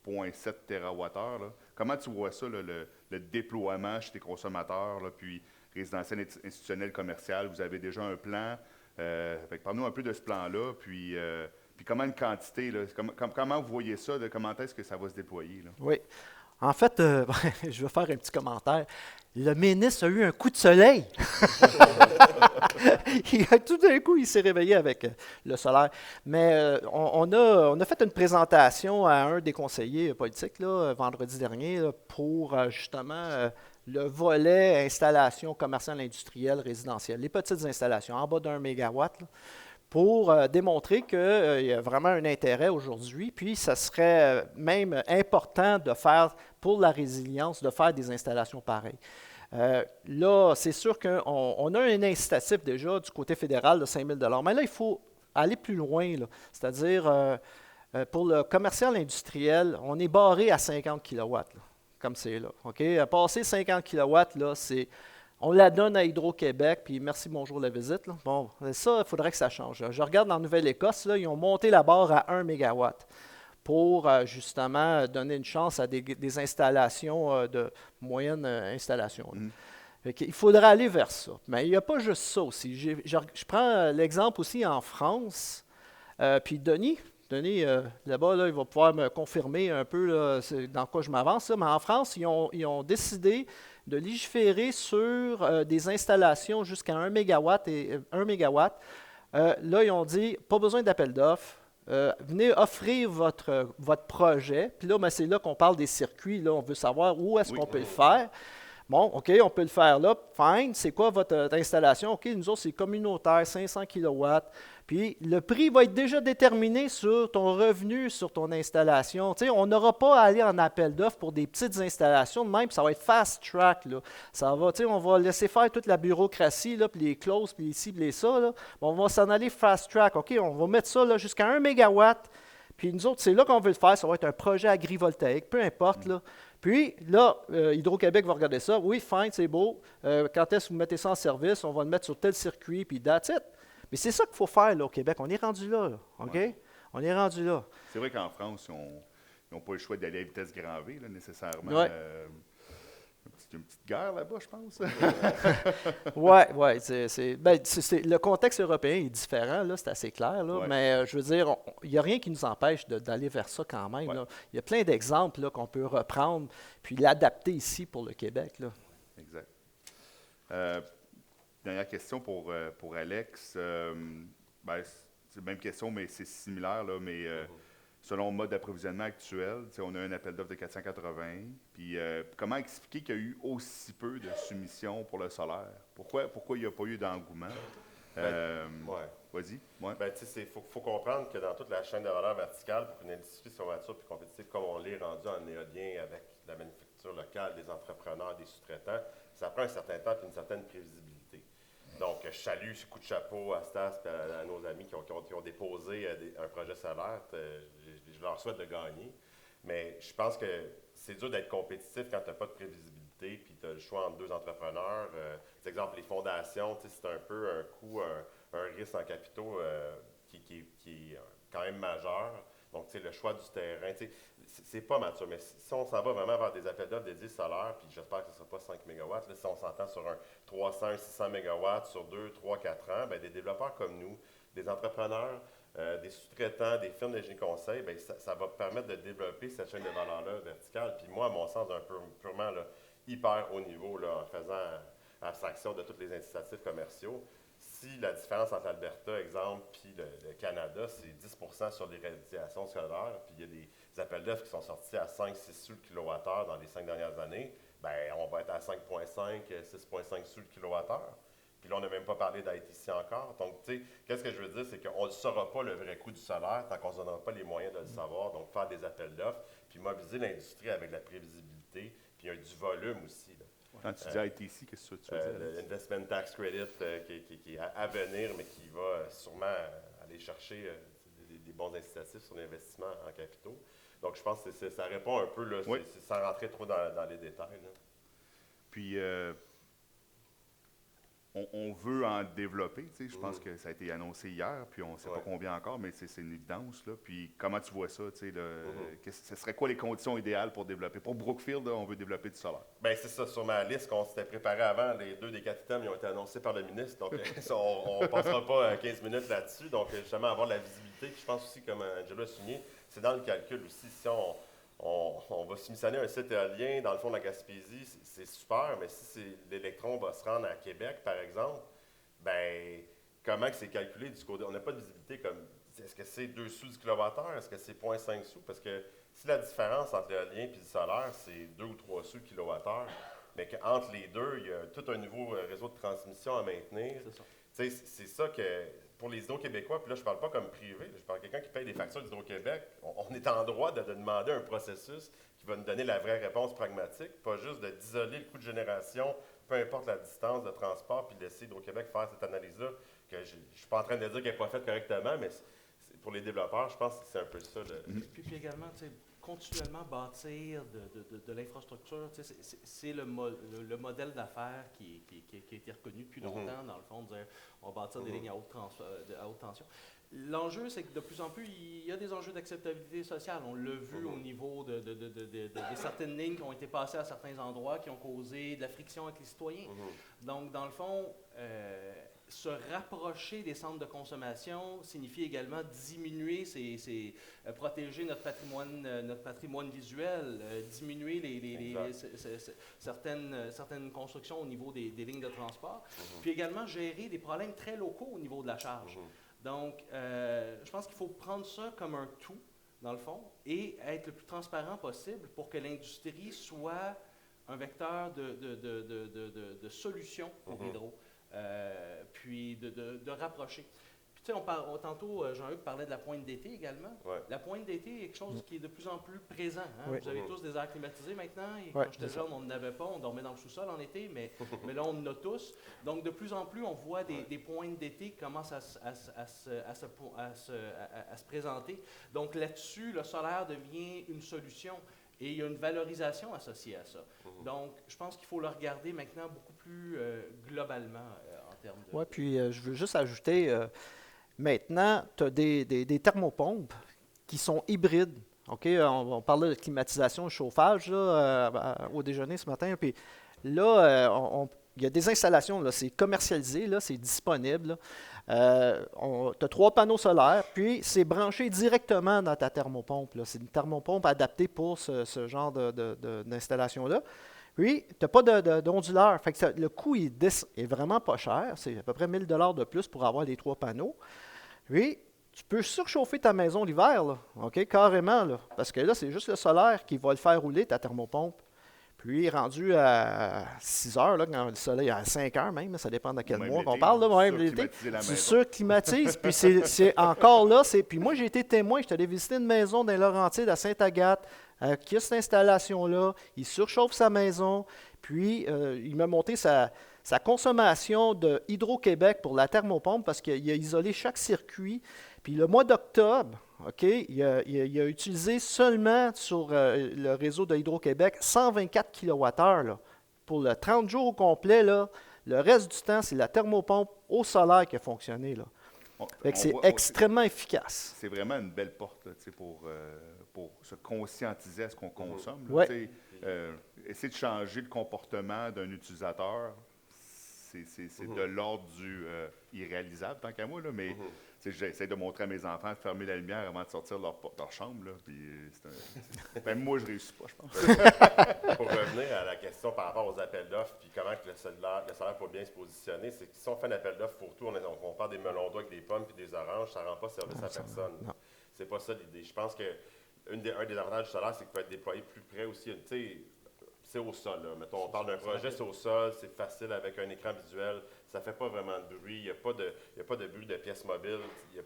0,7 TWh. Comment tu vois ça, là, le déploiement chez tes consommateurs, là, puis résidentiel, institutionnel, commercial? Vous avez déjà un plan. Parle-nous un peu de ce plan-là, puis comment une quantité, là, comment vous voyez ça, comment est-ce que ça va se déployer? Là? Oui. En fait, je vais faire un petit commentaire. Le ministre a eu un coup de soleil. Tout d'un coup, il s'est réveillé avec le solaire. Mais on a fait une présentation à un des conseillers politiques là, vendredi dernier là, pour justement le volet installation commerciale, industrielle, résidentielle. Les petites installations en bas d'1 mégawatt. Là, pour démontrer qu'il y a vraiment un intérêt aujourd'hui, puis ça serait même important de faire, pour la résilience, de faire des installations pareilles. Là, c'est sûr qu'on a un incitatif déjà du côté fédéral de 5 000 mais là, il faut aller plus loin, c'est-à-dire pour le commercial industriel, on est barré à 50 kW, là, comme c'est là. Okay? À passer 50 kW, là, c'est... On la donne à Hydro-Québec, puis merci, bonjour la visite. Là. Bon, ça, il faudrait que ça change. Je regarde en Nouvelle-Écosse, là, ils ont monté la barre à 1 MW pour justement donner une chance à des installations de moyenne installation. Il faudrait aller vers ça. Mais il n'y a pas juste ça aussi. Je prends l'exemple aussi en France, puis Denis, là-bas, là, il va pouvoir me confirmer un peu là, dans quoi je m'avance. Mais en France, ils ont décidé de légiférer sur des installations jusqu'à 1 MW et 1 MW. Là, ils ont dit, pas besoin d'appel d'offres. Venez offrir votre projet. Puis là, c'est là qu'on parle des circuits. Là, on veut savoir où est-ce qu'on peut le faire. Bon, OK, on peut le faire là. Fine. C'est quoi votre installation? OK, nous autres, c'est communautaire, 500 kW. Puis le prix va être déjà déterminé sur ton revenu, sur ton installation. Tu sais, on n'aura pas à aller en appel d'offres pour des petites installations de même, puis ça va être fast track. Là. Ça va, tu sais, on va laisser faire toute la bureaucratie, là, puis les clauses, puis les ci, puis les ça. Là. Bon, on va s'en aller fast track. OK, on va mettre ça là, jusqu'à 1 MW. Puis nous autres, c'est là qu'on veut le faire. Ça va être un projet agrivoltaïque, peu importe. Là. Puis là, Hydro-Québec va regarder ça. Oui, fine, c'est beau. Quand est-ce que vous mettez ça en service? On va le mettre sur tel circuit, puis that's it. Mais c'est ça qu'il faut faire là, au Québec. On est rendu là, OK? Ouais. On est rendu là. C'est vrai qu'en France, ils n'ont pas le choix d'aller à vitesse grand V, là, nécessairement. Ouais. C'est une petite guerre là-bas, je pense. Oui. Le contexte européen est différent, là, c'est assez clair. Là, mais je veux dire, il n'y a rien qui nous empêche d'aller vers ça quand même. Là. Il y a plein d'exemples là, qu'on peut reprendre puis l'adapter ici pour le Québec. Là. Exact. Dernière question pour Alex. C'est la même question, mais c'est similaire. Là, mais selon le mode d'approvisionnement actuel, on a un appel d'offres de 480. Puis comment expliquer qu'il y a eu aussi peu de soumissions pour le solaire? Pourquoi il n'y a pas eu d'engouement? Vas-y. Ouais. Il faut comprendre que dans toute la chaîne de valeur verticale, pour qu'une industrie soit mature et compétitive, comme on l'est rendu en éolien avec la manufacture locale, des entrepreneurs, des sous-traitants, ça prend un certain temps et une certaine prévisibilité. Donc, je salue ce coup de chapeau à Stas et à nos amis qui ont déposé un projet solaire. Je leur souhaite de gagner. Mais je pense que c'est dur d'être compétitif quand tu n'as pas de prévisibilité puis tu as le choix entre deux entrepreneurs. Par exemple, les fondations, c'est un peu un coût, un risque en capitaux qui est quand même majeur. Donc, le choix du terrain, c'est pas mature. Mais si on s'en va vraiment vers des appels d'offres dédiés solaires, puis j'espère que ce ne sera pas 5 MW, là, si on s'entend sur un 300, 600 MW sur 2, 3, 4 ans, bien, des développeurs comme nous, des entrepreneurs, des sous-traitants, des firmes de génie conseil, bien, ça va permettre de développer cette chaîne de valeur-là verticale. Puis moi, à mon sens, d'un peu purement là, hyper haut niveau, là, en faisant abstraction de tous les incitatifs commerciaux. Si la différence entre l'Alberta, exemple, puis le Canada, c'est 10 sur les radiations solaires, puis il y a des appels d'offres qui sont sortis à 5-6 sous le kilowattheure dans les 5 dernières années, ben, on va être à 5,5, 6,5 sous le kilowattheure. Puis là, on n'a même pas parlé d'ITC encore. Donc, tu sais, qu'est-ce que je veux dire, c'est qu'on ne saura pas le vrai coût du solaire tant qu'on ne se donnera pas les moyens de le savoir. Donc, faire des appels d'offres, puis mobiliser l'industrie avec de la prévisibilité, puis du volume aussi. Là. Quand tu dis ITC, qu'est-ce que tu veux dire? L'Investment Tax Credit qui est à venir, mais qui va sûrement aller chercher des bons incitatifs sur l'investissement en capitaux. Donc, je pense que ça répond un peu, là, Oui. sans rentrer trop dans les détails. Là. Puis, on veut en développer, tu sais, je pense que ça a été annoncé hier, puis on ne sait pas combien encore, mais c'est une évidence, là. Puis comment tu vois ça, tu sais, ce serait quoi les conditions idéales pour développer? Pour Brookfield, là, on veut développer du solaire. Bien, c'est ça, sur ma liste qu'on s'était préparé avant, les 2 des 4 items, ils ont été annoncés par le ministre, donc on ne passera pas 15 minutes là-dessus, donc justement avoir de la visibilité, puis je pense aussi, comme Angelo a souligné, c'est dans le calcul aussi, si on va soumissionner un site éolien dans le fond de la Gaspésie, c'est super, mais si l'électron va se rendre à Québec, par exemple, ben comment que c'est calculé du côté? On n'a pas de visibilité comme, est-ce que c'est 2 sous du kilowattheure? Est-ce que c'est 0,5 sous? Parce que si la différence entre l'éolien et le solaire, c'est 2 ou 3 sous le kilowattheure, mais qu'entre les deux, il y a tout un nouveau réseau de transmission à maintenir. C'est ça que, pour les Hydro-Québécois, puis là, je ne parle pas comme privé, je parle de quelqu'un qui paye des factures d'Hydro-Québec, on est en droit de demander un processus qui va nous donner la vraie réponse pragmatique, pas juste d'isoler le coût de génération, peu importe la distance de transport, puis de laisser Hydro-Québec faire cette analyse-là, que je ne suis pas en train de dire qu'elle n'est pas faite correctement, mais pour les développeurs, je pense que c'est un peu ça. Puis également, continuellement bâtir de l'infrastructure, c'est le modèle d'affaires qui a été reconnu depuis longtemps, dans le fond, de dire on va bâtir des lignes à haute tension. L'enjeu, c'est que de plus en plus, il y a des enjeux d'acceptabilité sociale. On l'a vu au niveau de certaines lignes qui ont été passées à certains endroits, qui ont causé de la friction avec les citoyens. Donc, dans le fond, se rapprocher des centres de consommation signifie également diminuer, protéger notre patrimoine visuel, diminuer certaines constructions au niveau des lignes de transport, puis également gérer des problèmes très locaux au niveau de la charge. Donc, je pense qu'il faut prendre ça comme un tout, dans le fond, et être le plus transparent possible pour que l'industrie soit un vecteur de solutions pour Hydro. Puis de rapprocher. Puis tu sais, tantôt, Jean-Hugues parlait de la pointe d'été également. Ouais. La pointe d'été est quelque chose qui est de plus en plus présent. Hein? Oui. Vous avez tous des airs climatisés maintenant. Et quand j'étais jeune, on n'en avait pas. On dormait dans le sous-sol en été, mais là, on en a tous. Donc, de plus en plus, on voit des pointes d'été qui commencent à se présenter. Donc, là-dessus, le solaire devient une solution. Et il y a une valorisation associée à ça. Donc, je pense qu'il faut le regarder maintenant beaucoup plus globalement en termes de... Oui, puis je veux juste ajouter, maintenant, tu as des thermopompes qui sont hybrides. OK? On parlait de climatisation, de chauffage là, au déjeuner ce matin. Puis là, il y a des installations, là, c'est commercialisé, là, c'est disponible. Là. Tu as 3 panneaux solaires, puis c'est branché directement dans ta thermopompe. C'est une thermopompe adaptée pour ce genre d'installation-là. Puis, tu n'as pas d'onduleur. Fait que le coût est vraiment pas cher. C'est à peu près 1 000 $ de plus pour avoir les 3 panneaux. Puis, tu peux surchauffer ta maison l'hiver, là, OK, carrément. Là, parce que là, c'est juste le solaire qui va le faire rouler, ta thermopompe. Puis, rendu à 6 heures, là, quand le soleil est à 5 heures même, ça dépend de quel mois qu'on parle, là, même l'été. Tu surclimatises, puis c'est encore là. Puis moi, j'ai été témoin, j'étais allé visiter une maison dans les Laurentides à Sainte-Agathe, qui a cette installation-là. Il surchauffe sa maison, puis il m'a monté sa consommation de Hydro-Québec pour la thermopompe parce qu'il a isolé chaque circuit. Puis le mois d'octobre, OK, il a utilisé seulement sur le réseau de Hydro-Québec 124 kWh pour le 30 jours au complet. Là, le reste du temps, c'est la thermopompe au solaire qui a fonctionné. Là. C'est extrêmement efficace. C'est vraiment une belle porte là, pour se conscientiser à ce qu'on consomme. Là, ouais. Essayer de changer le comportement d'un utilisateur, c'est de l'ordre du irréalisable, tant qu'à moi, là, mais j'essaie de montrer à mes enfants de fermer la lumière avant de sortir de leur chambre. Là, puis même moi, je ne réussis pas, je pense. Pour revenir à la question par rapport aux appels d'offres, puis comment que le solaire peut bien se positionner, c'est que si on fait un appel d'offres pour tout, on parle des melons d'oie avec des pommes et des oranges, ça ne rend pas service à personne. C'est pas ça l'idée. Je pense que un des avantages du solaire, c'est qu'il peut être déployé plus près aussi. c'est au sol. Là. Mettons, on parle d'un projet, c'est au sol, c'est facile avec un écran visuel, ça ne fait pas vraiment de bruit, il n'y a pas de bruit de pièces mobiles,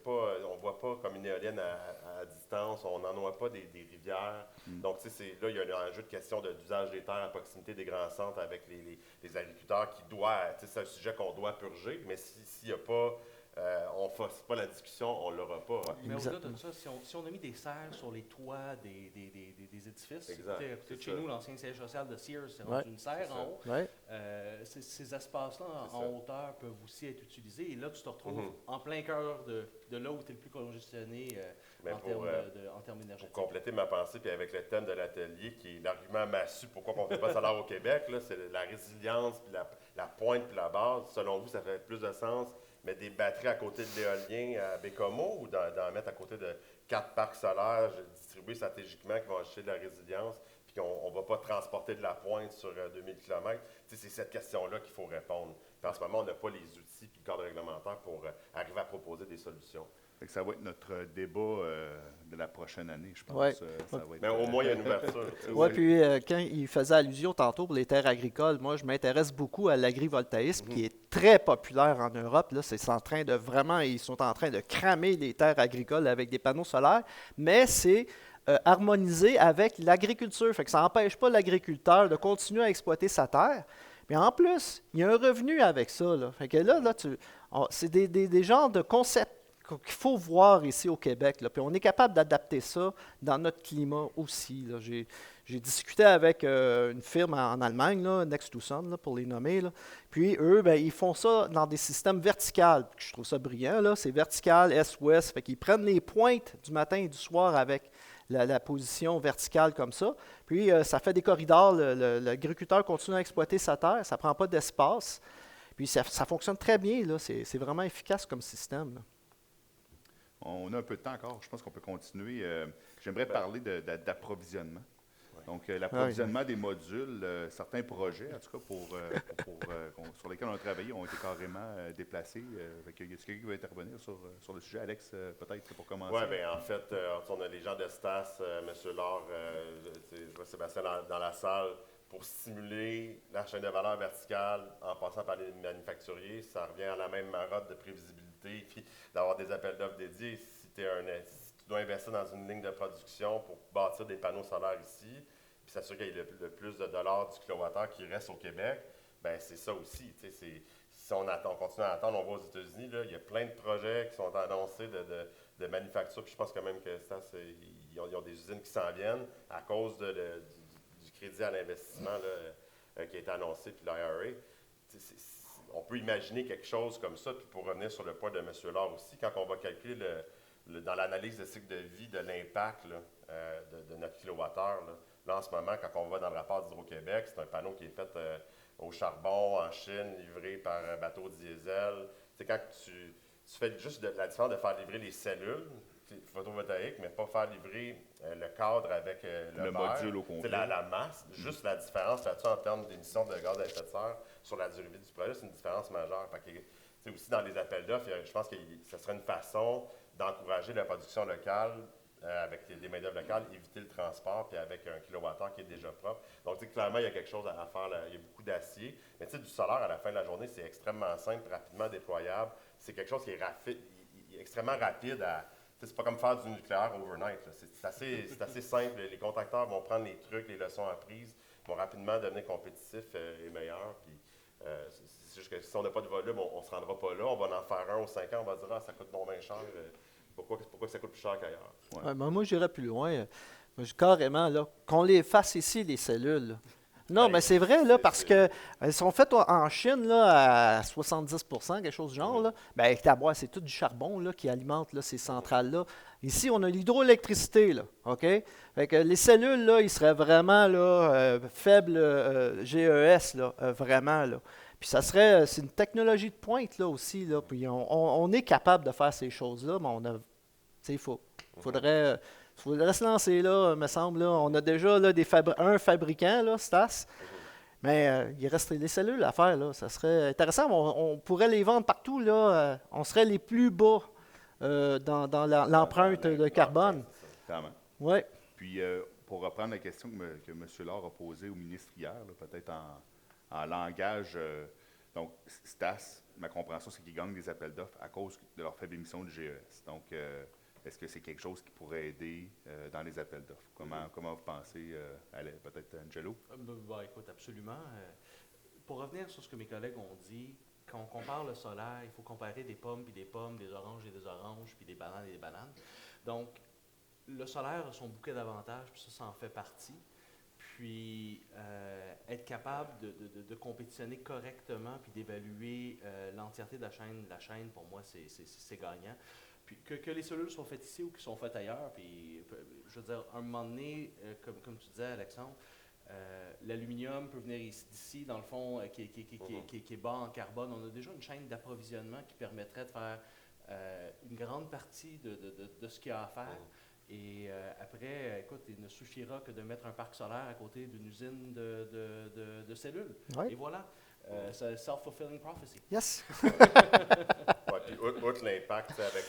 on ne voit pas comme une éolienne à distance, on n'en voit pas des rivières. Donc, là, il y a un enjeu de question d'usage des terres à proximité des grands centres avec les agriculteurs qui doivent, c'est un sujet qu'on doit purger, mais s'il n'y a pas... on ne force pas la discussion, on ne l'aura pas. Mais au-delà de ça, si on a mis des serres sur les toits des édifices, Exact, à côté de chez ça. nous, l'ancien siège social de Sears, c'est Ouais. une serre en haut. Ouais. Ces espaces-là C'est en ça. hauteur peuvent aussi être utilisés. Et là, tu te retrouves en plein cœur de là où tu es le plus congestionné Mais en termes énergétiques. Pour compléter ma pensée, puis avec le thème de l'atelier, qui est l'argument massu pourquoi on ne fait pas ça au Québec, là, c'est la résilience, puis la pointe, puis la base. Selon vous, ça fait plus de sens mettre des batteries à côté de l'éolien à Bécomo ou d'en mettre à côté de 4 parcs solaires distribués stratégiquement qui vont acheter de la résilience, puis qu'on ne va pas transporter de la pointe sur 2000 km? C'est cette question-là qu'il faut répondre. Puis en ce moment, on n'a pas les outils et le cadre réglementaire pour arriver à proposer des solutions. Fait que ça va être notre débat de la prochaine année, je pense. Ouais. Ça va être, Mais au moins, il y a une ouverture. Oui, puis quand il faisait allusion tantôt pour les terres agricoles, moi, je m'intéresse beaucoup à l'agrivoltaïsme qui est très populaire en Europe. Là, c'est en train de vraiment, ils sont en train de cramer les terres agricoles avec des panneaux solaires, mais c'est harmonisé avec l'agriculture. Fait que ça n'empêche pas l'agriculteur de continuer à exploiter sa terre. Mais en plus, il y a un revenu avec ça. Là. Fait que là c'est des genres de concepts qu'il faut voir ici au Québec. Là. Puis on est capable d'adapter ça dans notre climat aussi. Là. J'ai discuté avec une firme en Allemagne, là, Next to Sun, là, pour les nommer. Là. Puis eux, ben, ils font ça dans des systèmes verticaux. Je trouve ça brillant. Là. C'est vertical, est-ouest. Fait qu'ils prennent les pointes du matin et du soir avec la position verticale comme ça. Puis ça fait des corridors. L'agriculteur continue à exploiter sa terre. Ça ne prend pas d'espace. Puis ça fonctionne très bien. Là. C'est vraiment efficace comme système. Là. On a un peu de temps encore. Je pense qu'on peut continuer. J'aimerais parler d'approvisionnement. Donc, l'approvisionnement des modules, certains projets, en tout cas, sur lesquels on a travaillé, ont été carrément déplacés. Est-ce qu'il y a quelqu'un qui veut intervenir sur le sujet? Alex, peut-être, pour commencer. Oui, bien, en fait, on a les gens de STAS, M. Laure, je vois Sébastien dans la salle, pour stimuler la chaîne de valeur verticale en passant par les manufacturiers. Ça revient à la même marotte de prévisibilité, puis d'avoir des appels d'offres dédiés. Si tu dois investir dans une ligne de production pour bâtir des panneaux solaires ici, puis s'assurer qu'il y ait le plus de dollars du kilowattheure qui reste au Québec, bien, c'est ça aussi. Si on continue à attendre, on va aux États-Unis, là, il y a plein de projets qui sont annoncés de manufacture, puis je pense quand même que ils ont des usines qui s'en viennent à cause du crédit à l'investissement qui a été annoncé, puis l'IRA. On peut imaginer quelque chose comme ça, puis pour revenir sur le point de M. Laure aussi, quand on va calculer dans l'analyse de cycle de vie de l'impact de notre kilowattheure, là, en ce moment, quand on va dans le rapport d'Hydro-Québec, c'est un panneau qui est fait au charbon, en Chine, livré par bateau diesel. C'est quand tu fais juste la différence de faire livrer les cellules photovoltaïques, mais pas faire livrer le cadre avec le module au complet. La masse, juste la différence là-dessus en termes d'émissions de gaz à effet de serre sur la durée de vie du projet, c'est une différence majeure. Aussi dans les appels d'offres, je pense que ce serait une façon d'encourager la production locale avec des main-d'œuvre locales, éviter le transport, puis avec un kilowattheure qui est déjà propre. Donc, clairement, il y a quelque chose à faire. Là. Il y a beaucoup d'acier. Mais du solaire, à la fin de la journée, c'est extrêmement simple, rapidement déployable. C'est quelque chose qui est extrêmement rapide à... C'est pas comme faire du nucléaire overnight. C'est assez simple. Les contracteurs vont prendre les trucs, les leçons apprises, vont rapidement devenir compétitifs et meilleurs. Puis, c'est juste que si on n'a pas de volume, on ne se rendra pas là. On va en faire un aux 5 ans, on va dire ça coûte bon bien cher. Pourquoi ça coûte plus cher qu'ailleurs? Ouais. Ouais, moi, j'irais plus loin. Carrément, là, qu'on les fasse ici, les cellules. Là. Non, mais c'est vrai, là, parce qu'elles sont faites en Chine là, à 70 quelque chose du genre. Là. Bien, c'est tout du charbon là, qui alimente là, ces centrales-là. Ici, on a l'hydroélectricité, là, OK? Fait que les cellules, là, ils seraient vraiment là, faibles GES, là, vraiment, là. Puis c'est une technologie de pointe, là, aussi, là. Puis on est capable de faire ces choses-là, mais il faudrait se lancer, là, me semble. Là. On a déjà là, un fabricant, là, Stas, mais il reste les cellules à faire. Là. Ça serait intéressant. On pourrait les vendre partout. Là. On serait les plus bas dans l'empreinte de carbone. Clairement. Oui. Puis, pour reprendre la question que M. Laure a posée au ministre hier, là, peut-être en langage, donc STAS, ma compréhension, c'est qu'ils gagnent des appels d'offres à cause de leur faible émission de GES. Donc, est-ce que c'est quelque chose qui pourrait aider dans les appels d'offres? Comment vous pensez, peut-être Angelo? Écoute, absolument. Pour revenir sur ce que mes collègues ont dit, quand on compare le solaire, il faut comparer des pommes puis des pommes, des oranges et des oranges, puis des bananes et des bananes. Donc, le solaire a son bouquet d'avantages, puis ça en fait partie. Puis, être capable de compétitionner correctement puis d'évaluer l'entièreté de la chaîne, pour moi, c'est gagnant. Puis que les cellules soient faites ici ou qu'elles sont faites ailleurs, puis je veux dire, à un moment donné, comme tu disais, Alexandre, l'aluminium peut venir d'ici, dans le fond, qui est bas en carbone. On a déjà une chaîne d'approvisionnement qui permettrait de faire une grande partie de ce qu'il y a à faire. Et après, écoute, il ne suffira que de mettre un parc solaire à côté d'une usine de cellules. Ouais. Et voilà, c'est self-fulfilling prophecy. Yes! Ouais, puis outre l'impact, tu sais, avec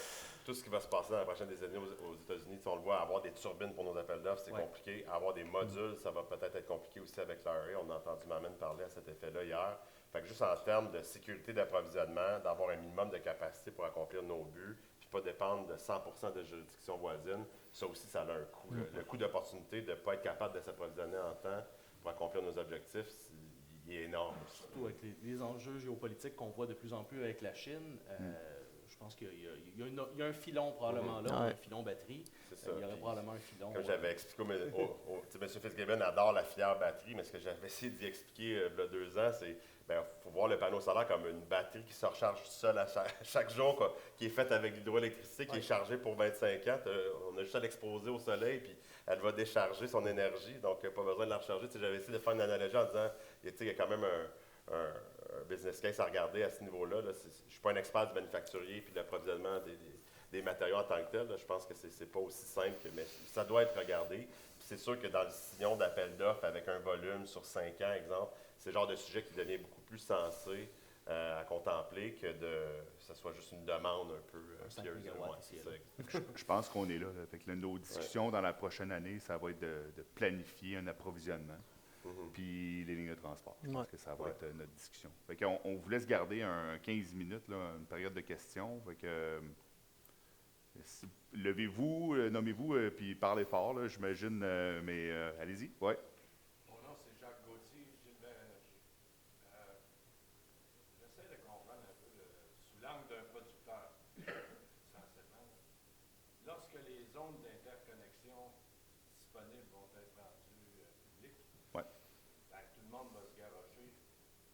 tout ce qui va se passer dans les prochaines années aux États-Unis, on le voit, avoir des turbines pour nos appels d'offres, c'est compliqué. Avoir des modules, ça va peut-être être compliqué aussi avec l'IRA. On a entendu Mamen parler à cet effet-là hier. Fait que juste en termes de sécurité d'approvisionnement, d'avoir un minimum de capacité pour accomplir nos buts, puis pas dépendre de 100% de juridictions voisines, ça aussi, ça a un coût. Le coût d'opportunité de ne pas être capable de s'approvisionner en temps pour accomplir nos objectifs, il est énorme. Surtout avec les enjeux géopolitiques qu'on voit de plus en plus avec la Chine. Je pense qu'il y a un filon probablement là, un filon batterie. Ça. Il y aurait probablement un filon. Comme j'avais expliqué, M. Fitzgibbon adore la filière batterie, mais ce que j'avais essayé d'y expliquer il y a 2 ans, c'est qu'il faut voir le panneau solaire comme une batterie qui se recharge seule à chaque jour, quoi, qui est faite avec l'hydroélectricité, qui est chargée pour 25 ans. On a juste à l'exposer au soleil, puis elle va décharger son énergie, donc pas besoin de la recharger. J'avais essayé de faire une analogie en disant, il y a quand même un business case à regarder à ce niveau-là. Là. Je ne suis pas un expert du manufacturier et de l'approvisionnement des matériaux en tant que tel. Là. Je pense que ce n'est pas aussi simple, mais ça doit être regardé. Puis c'est sûr que dans le sillon d'appel d'offres avec un volume sur 5 ans, exemple, c'est le genre de sujet qui devient beaucoup plus sensé à contempler que ce soit juste une demande un peu pieuse. Je pense qu'on est là. Fait que nos discussions dans la prochaine année, ça va être de planifier un approvisionnement. Puis les lignes de transport. Je pense que ça va être notre discussion. Fait qu'on vous laisse garder 15 minutes, là, une période de questions. Fait que, levez-vous, nommez-vous, puis parlez fort, là, j'imagine, mais allez-y. Ouais. Mon nom, c'est Jacques Gauthier. J'essaie de comprendre un peu sous l'angle d'un producteur, essentiellement. Lorsque les zones d'interconnexion disponibles vont être rendues publiques, tout le monde va se garrocher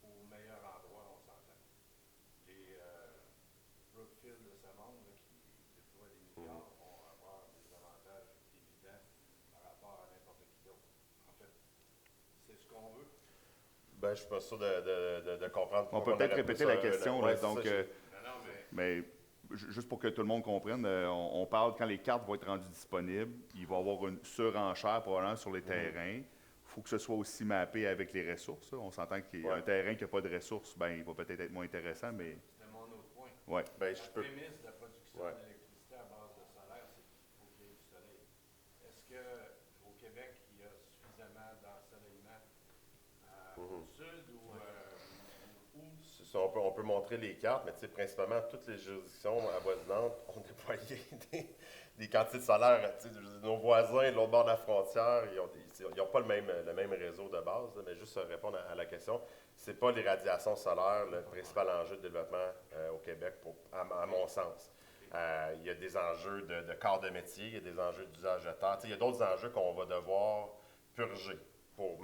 au meilleur endroit, on s'entend. Les Brookfield de ce monde là, qui déploient des milliards vont avoir des avantages évidents par rapport à n'importe qui d'autre. En fait, c'est ce qu'on veut. Je ne suis pas sûr de comprendre. On peut peut-être répéter la question. Mais juste pour que tout le monde comprenne, on parle quand les cartes vont être rendues disponibles, il va y avoir une surenchère probablement sur les terrains. Il faut que ce soit aussi mappé avec les ressources. Là. On s'entend qu'il y a un terrain qui n'a pas de ressources, il va peut-être être moins intéressant, mais... C'était mon autre point. La prémisse de la production d'électricité à base de solaire, c'est qu'il faut qu'il y ait du soleil. Est-ce qu'au Québec, il y a suffisamment d'ensoleillement au sud ou on peut montrer les cartes, mais principalement, toutes les juridictions avoisinantes ont déployé des quantités de solaire. Nos voisins de l'autre bord de la frontière, ils n'ont pas le même réseau de base, là, mais juste répondre à la question, ce n'est pas l'irradiation solaire le principal enjeu de développement au Québec, à mon sens. Il y a des enjeux de corps de métier, il y a des enjeux d'usage de terre. Il y a d'autres enjeux qu'on va devoir purger pour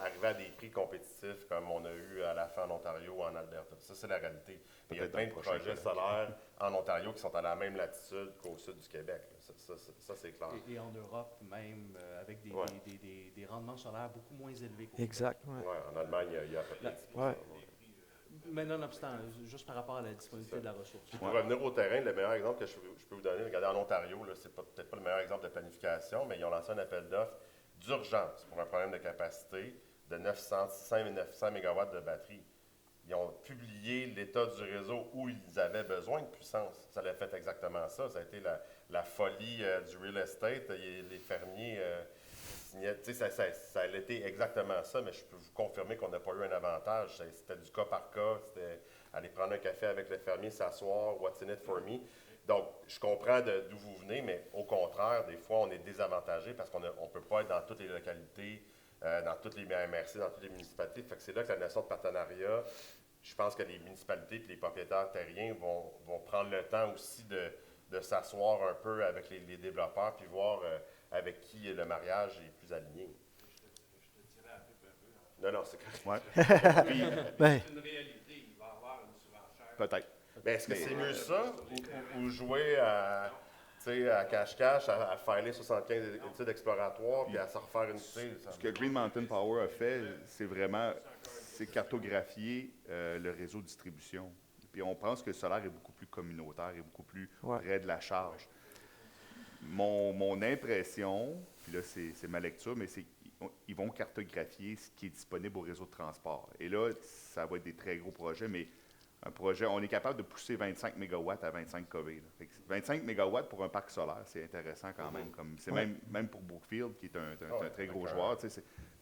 arriver à des prix compétitifs comme on a eu à la fin en Ontario ou en Alberta. Ça, c'est la réalité. Il y a plein de projets solaires en Ontario qui sont à la même latitude qu'au sud du Québec. Ça c'est clair. Et en Europe, même, avec des rendements solaires beaucoup moins élevés qu'au Exact. Oui, en Allemagne, il y a à peu près 10%. Mais nonobstant, juste par rapport à la disponibilité de la ressource. Puis pour revenir au terrain, le meilleur exemple que je peux vous donner, regardez en Ontario, c'est peut-être pas le meilleur exemple de planification, mais ils ont lancé un appel d'offres d'urgence pour un problème de capacité de 600 et 900 MW de batterie. Ils ont publié l'état du réseau où ils avaient besoin de puissance. Ça l'a fait exactement ça. Ça a été la folie du real estate. Les fermiers signait. Tu sais, ça a été exactement ça, mais je peux vous confirmer qu'on n'a pas eu un avantage. C'était du cas par cas. C'était aller prendre un café avec le fermier, s'asseoir, what's in it for me. Donc, je comprends d'où vous venez, mais au contraire, des fois, on est désavantagé parce qu'on ne peut pas être dans toutes les localités, dans toutes les MRC, dans toutes les municipalités. Fait que c'est là que la notion de partenariat, je pense que les municipalités et les propriétaires terriens vont prendre le temps aussi de s'asseoir un peu avec les développeurs puis voir avec qui le mariage est plus aligné. Je te dirais un peu. Non, c'est correct. Ouais. Puis, Ben, C'est une réalité, il va y avoir une surenchère. peut-être. Mais est-ce que c'est mieux ça ou jouer à cache-cache, à filer 75 études exploratoires puis à se refaire une Ce que Green Mountain Power a fait, c'est cartographier le réseau de distribution. Puis on pense que le solaire est beaucoup plus communautaire et beaucoup plus près de la charge. Mon impression, puis là c'est ma lecture, mais c'est qu'ils vont cartographier ce qui est disponible au réseau de transport. Et là, ça va être des très gros projets, mais un projet, on est capable de pousser 25 MW à 25 kV. Là. Fait que 25 MW pour un parc solaire, c'est intéressant quand même. C'est même pour Brookfield, qui est un très gros joueur.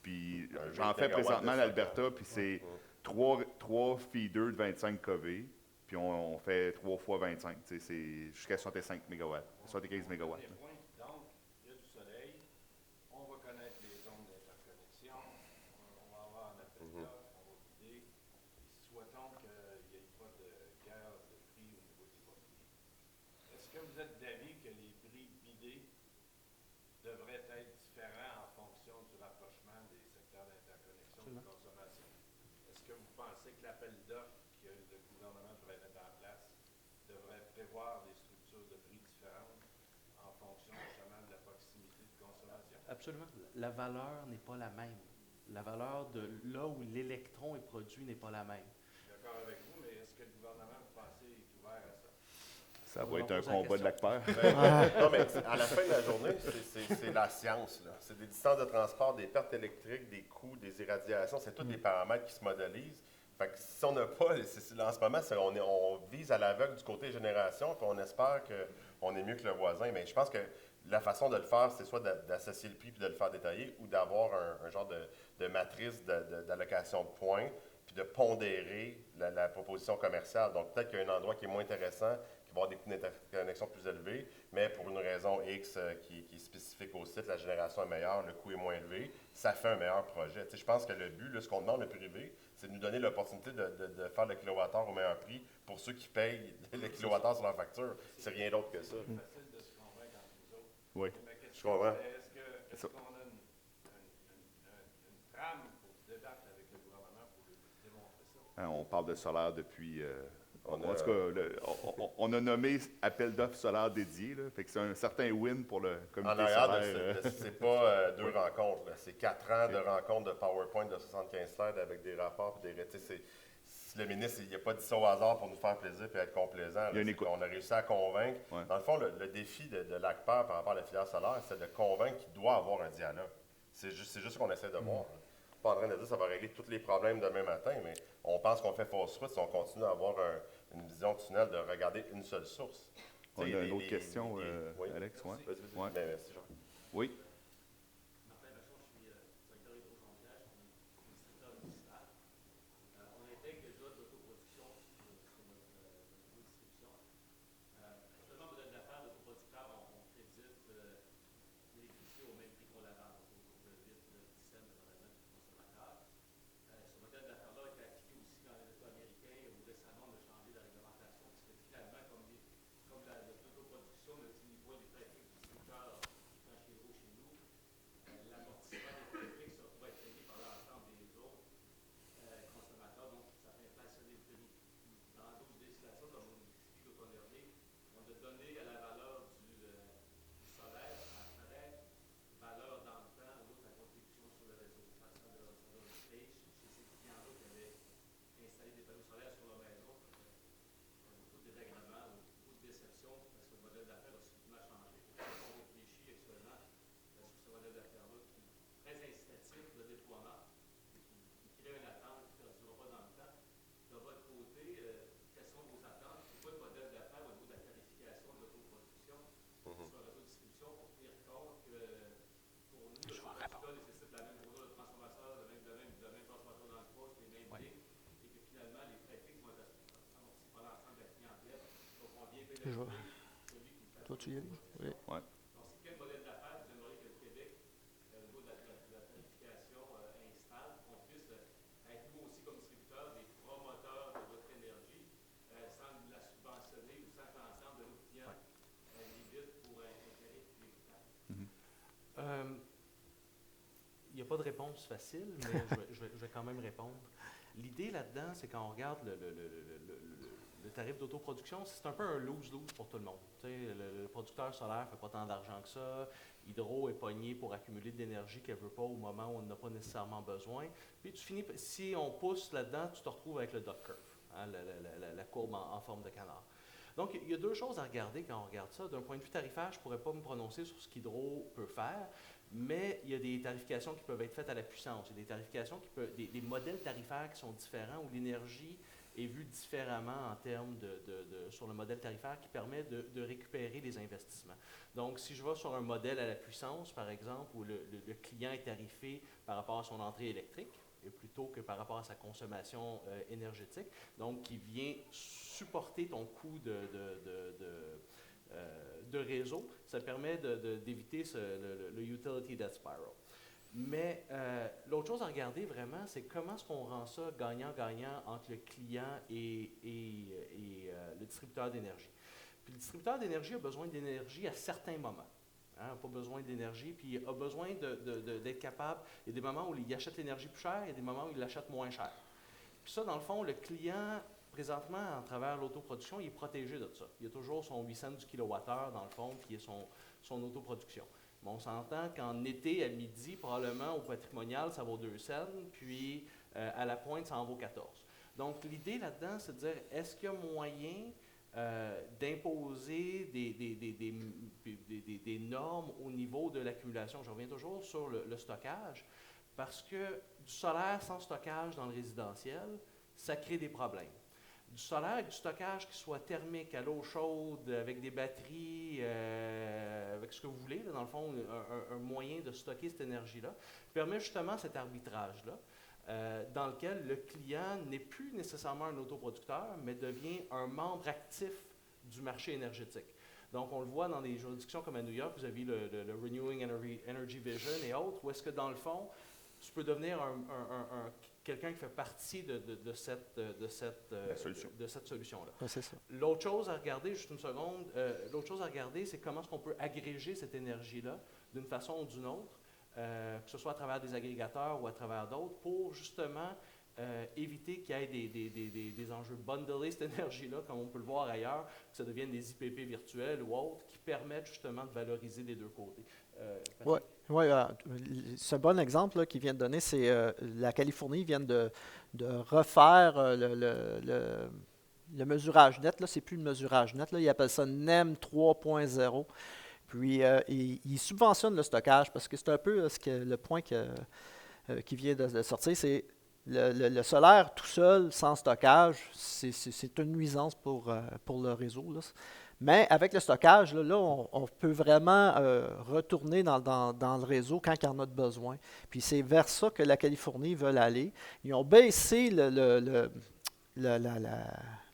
Puis j'en fais présentement en Alberta, puis c'est 3 feeders de 25 kV, puis on fait 3 fois 25. C'est jusqu'à 65 MW, 75 MW. Donc, il y a du soleil, on va connaître les zones d'interconnexion, on va avoir un appel d'offres, on va guider. Souhaitons qu'il n'y ait pas de guerre de prix au niveau des immobiliers. Est-ce que vous êtes d'avis que les prix bidés devraient être différents en fonction du rapprochement des secteurs d'interconnexion et de consommation? Est-ce que vous pensez que l'appel d'offres que le gouvernement devrait mettre en place devrait prévoir des structures de prix différentes en fonction justement de la proximité de consommation? Absolument. La valeur n'est pas la même. La valeur de là où l'électron est produit n'est pas la même. Je suis d'accord avec vous, mais est-ce que le gouvernement, vous pensez, est ouvert à ça? Ça On va va être un poser la combat de question. l'acteur. Non, mais à la fin de la journée, c'est la science. Là. C'est des distances de transport, des pertes électriques, des coûts, des irradiations. C'est tous des paramètres qui se modélisent. Fait que si on n'a pas, en ce moment, on vise à l'aveugle du côté génération, puis on espère qu'on est mieux que le voisin. Mais je pense que la façon de le faire, c'est soit d'associer le prix puis de le faire détailler, ou d'avoir un genre de matrice d'allocation de points, puis de pondérer la proposition commerciale. Donc peut-être qu'il y a un endroit qui est moins intéressant, qui va avoir des coûts d'interconnexion plus élevés, mais pour une raison X qui est spécifique au site, la génération est meilleure, le coût est moins élevé, ça fait un meilleur projet. Tu sais, je pense que le but, là, ce qu'on demande le privé, c'est de nous donner l'opportunité de faire le kilowattheure au meilleur prix pour ceux qui payent le kilowattheure sur leur facture. C'est rien d'autre que ça. C'est facile de se convaincre entre nous autres. Oui. Mais ma question, Je comprends. c'est est-ce qu'on a une trame pour débattre avec le gouvernement pour lui démontrer ça? Hein, on parle de solaire depuis. On En tout cas, on a nommé appel d'offres solaire dédié. Là, fait que c'est un certain win pour le comité En arrière, solaire. c'est pas deux rencontres. là. C'est 4 ans de rencontres de PowerPoint de 75 slides avec des rapports et des si le ministre il n'a pas dit ça au hasard pour nous faire plaisir et être complaisant. Là, Il y a une écoute. on a réussi à convaincre. Ouais. Dans le fond, le défi de l'ACPAR par rapport à la filière solaire, c'est de convaincre qu'il doit avoir un dialogue. C'est juste ce qu'on essaie de voir. Là. Pas en train de dire que ça va régler tous les problèmes demain matin, mais on pense qu'on fait fausse route si on continue à avoir une vision tunnel de regarder une seule source. On a Tu sais, une autre question, oui. Alex. Ouais. Vas-y. Ouais. Ben, merci, Jean. Oui. Martin Vachon, je suis directeur hydro-jonglage, on est distributeur municipal. On intègre déjà de l'autoproduction sur notre niveau de distribution. Actuellement, le modèle d'affaires de l'autoproducteur, on crédite l'électricité au même prix qu'on la vend, donc autour de 8-17 dépendamment du consommateur. Ce modèle d'affaires-là a été appliqué aussi dans les États américains où récemment on a changé la réglementation. Parce que finalement, comme l'autoproduction, le petit niveau des frais du distributeur qui prend chez vous, chez nous, l'amortissement des frais se retrouve à être payé par l'ensemble des autres consommateurs, donc ça fait inflationner le prix. Dans d'autres législations, comme on explique l'autonomie, on a donné à la valeur du solaire à vraie valeur dans le temps, au lieu de la contribution sur le réseau. Ça donne une stage chez ces clients-là qui avaient installé des panneaux solaires sur leur maison. Beaucoup de désagréments, beaucoup de déceptions, parce que le modèle d'affaires a subitement changé. On réfléchit actuellement sur ce modèle d'affaires-là qui est très incitatif de déploiement, qui crée une attente qui ne perdurera pas dans le temps. De votre côté, quelles sont vos attentes? C'est quoi le modèle d'affaires au niveau de la tarification de l'autoproduction sur le réseau de distribution pour tenir compte que pour nous, le Je vais- Toi, tu y aller? Oui. Ouais. Donc, c'est quel modèle d'affaires vous aimeriez que le Québec, au niveau de la planification, installe, qu'on puisse être nous aussi comme distributeurs des promoteurs de votre énergie, sans la subventionner ou sans que l'ensemble de nos clients l'évitent pour un tarif plus équitable? Il n'y a pas de réponse facile, mais je vais quand même répondre. L'idée là-dedans, c'est quand on regarde le tarif d'autoproduction, c'est un peu un lose-lose pour tout le monde. Tu sais, le producteur solaire ne fait pas tant d'argent que ça. Hydro est pogné pour accumuler de l'énergie qu'elle ne veut pas au moment où on n'en a pas nécessairement besoin. Puis tu finis, si on pousse là-dedans, tu te retrouves avec le dot curve, hein, la courbe en forme de canard. Donc, il y a deux choses à regarder quand on regarde ça. D'un point de vue tarifaire, je ne pourrais pas me prononcer sur ce qu'Hydro peut faire, mais il y a des tarifications qui peuvent être faites à la puissance. Il y a des tarifications des modèles tarifaires qui sont différents, où l'énergie est vue différemment en termes sur le modèle tarifaire qui permet de récupérer les investissements. Donc, si je vais sur un modèle à la puissance, par exemple, où le client est tarifé par rapport à son entrée électrique, et plutôt que par rapport à sa consommation énergétique, donc qui vient supporter ton coût de réseau, ça permet d'éviter le utility debt spiral. Mais l'autre chose à regarder vraiment, c'est comment est-ce qu'on rend ça gagnant-gagnant entre le client et le distributeur d'énergie. Puis le distributeur d'énergie a besoin d'énergie à certains moments. Hein, n'a pas besoin d'énergie, puis il a besoin d'être capable. Il y a des moments où il achète l'énergie plus chère, il y a des moments où il l'achète moins cher. Puis ça, dans le fond, le client, présentement, à travers l'autoproduction, il est protégé de ça. Il y a toujours son 8 cents du kilowattheure, dans le fond, qui est son autoproduction. Mais on s'entend qu'en été, à midi, probablement, au patrimonial, ça vaut 2 cents, puis à la pointe, ça en vaut 14. Donc, l'idée là-dedans, c'est de dire, est-ce qu'il y a moyen d'imposer des normes au niveau de l'accumulation? Je reviens toujours sur le stockage, parce que du solaire sans stockage dans le résidentiel, ça crée des problèmes. Du solaire avec du stockage qui soit thermique, à l'eau chaude, avec des batteries, avec ce que vous voulez, là, dans le fond, un moyen de stocker cette énergie-là, permet justement cet arbitrage-là, dans lequel le client n'est plus nécessairement un autoproducteur, mais devient un membre actif du marché énergétique. Donc, on le voit dans des juridictions comme à New York, vous avez le Renewing Energy Vision et autres, où est-ce que, dans le fond, tu peux devenir quelqu'un qui fait partie de cette solution-là. Ouais, c'est ça. L'autre chose à regarder, juste une seconde, l'autre chose à regarder, c'est comment est-ce qu'on peut agréger cette énergie-là d'une façon ou d'une autre, que ce soit à travers des agrégateurs ou à travers d'autres, pour justement éviter qu'il y ait des enjeux bundlés, cette énergie-là, comme on peut le voir ailleurs, que ça devienne des IPP virtuels ou autres, qui permettent justement de valoriser les deux côtés. Oui, ce bon exemple là, qu'ils viennent de donner, c'est la Californie vient de refaire le mesurage net. Ce n'est plus le mesurage net. Là, ils appellent ça NEM 3.0. Puis, ils subventionnent le stockage parce que c'est un peu le point qui vient de sortir. C'est le solaire tout seul, sans stockage, c'est une nuisance pour le réseau. Là. Mais avec le stockage, là, on peut vraiment retourner dans le réseau quand il y en a de besoin. Puis c'est vers ça que la Californie veut aller. Ils ont baissé le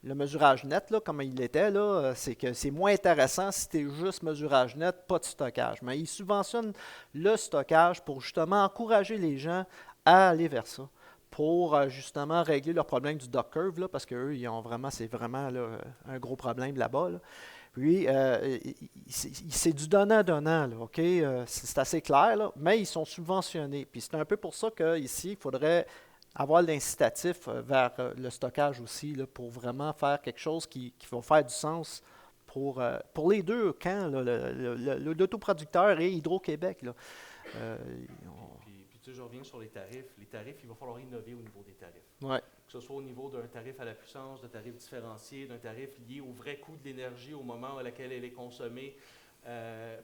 mesurage net, là, comme il était. Là, c'est que c'est moins intéressant si tu es juste mesurage net, pas de stockage. Mais ils subventionnent le stockage pour justement encourager les gens à aller vers ça, pour justement régler leur problème du dot curve, là, parce qu'eux, c'est vraiment là, un gros problème là-bas. Là. Puis, c'est du donnant-donnant, là, OK? C'est assez clair, là, mais ils sont subventionnés. Puis c'est un peu pour ça qu'ici, il faudrait avoir l'incitatif vers le stockage aussi, là, pour vraiment faire quelque chose qui va faire du sens pour les deux camps, l'autoproducteur et Hydro-Québec. Là. Puis, tu sais, je reviens sur les tarifs. Les tarifs, il va falloir innover au niveau des tarifs. Ouais. Que ce soit au niveau d'un tarif à la puissance, d'un tarif différencié, d'un tarif lié au vrai coût de l'énergie au moment à laquelle elle est consommée,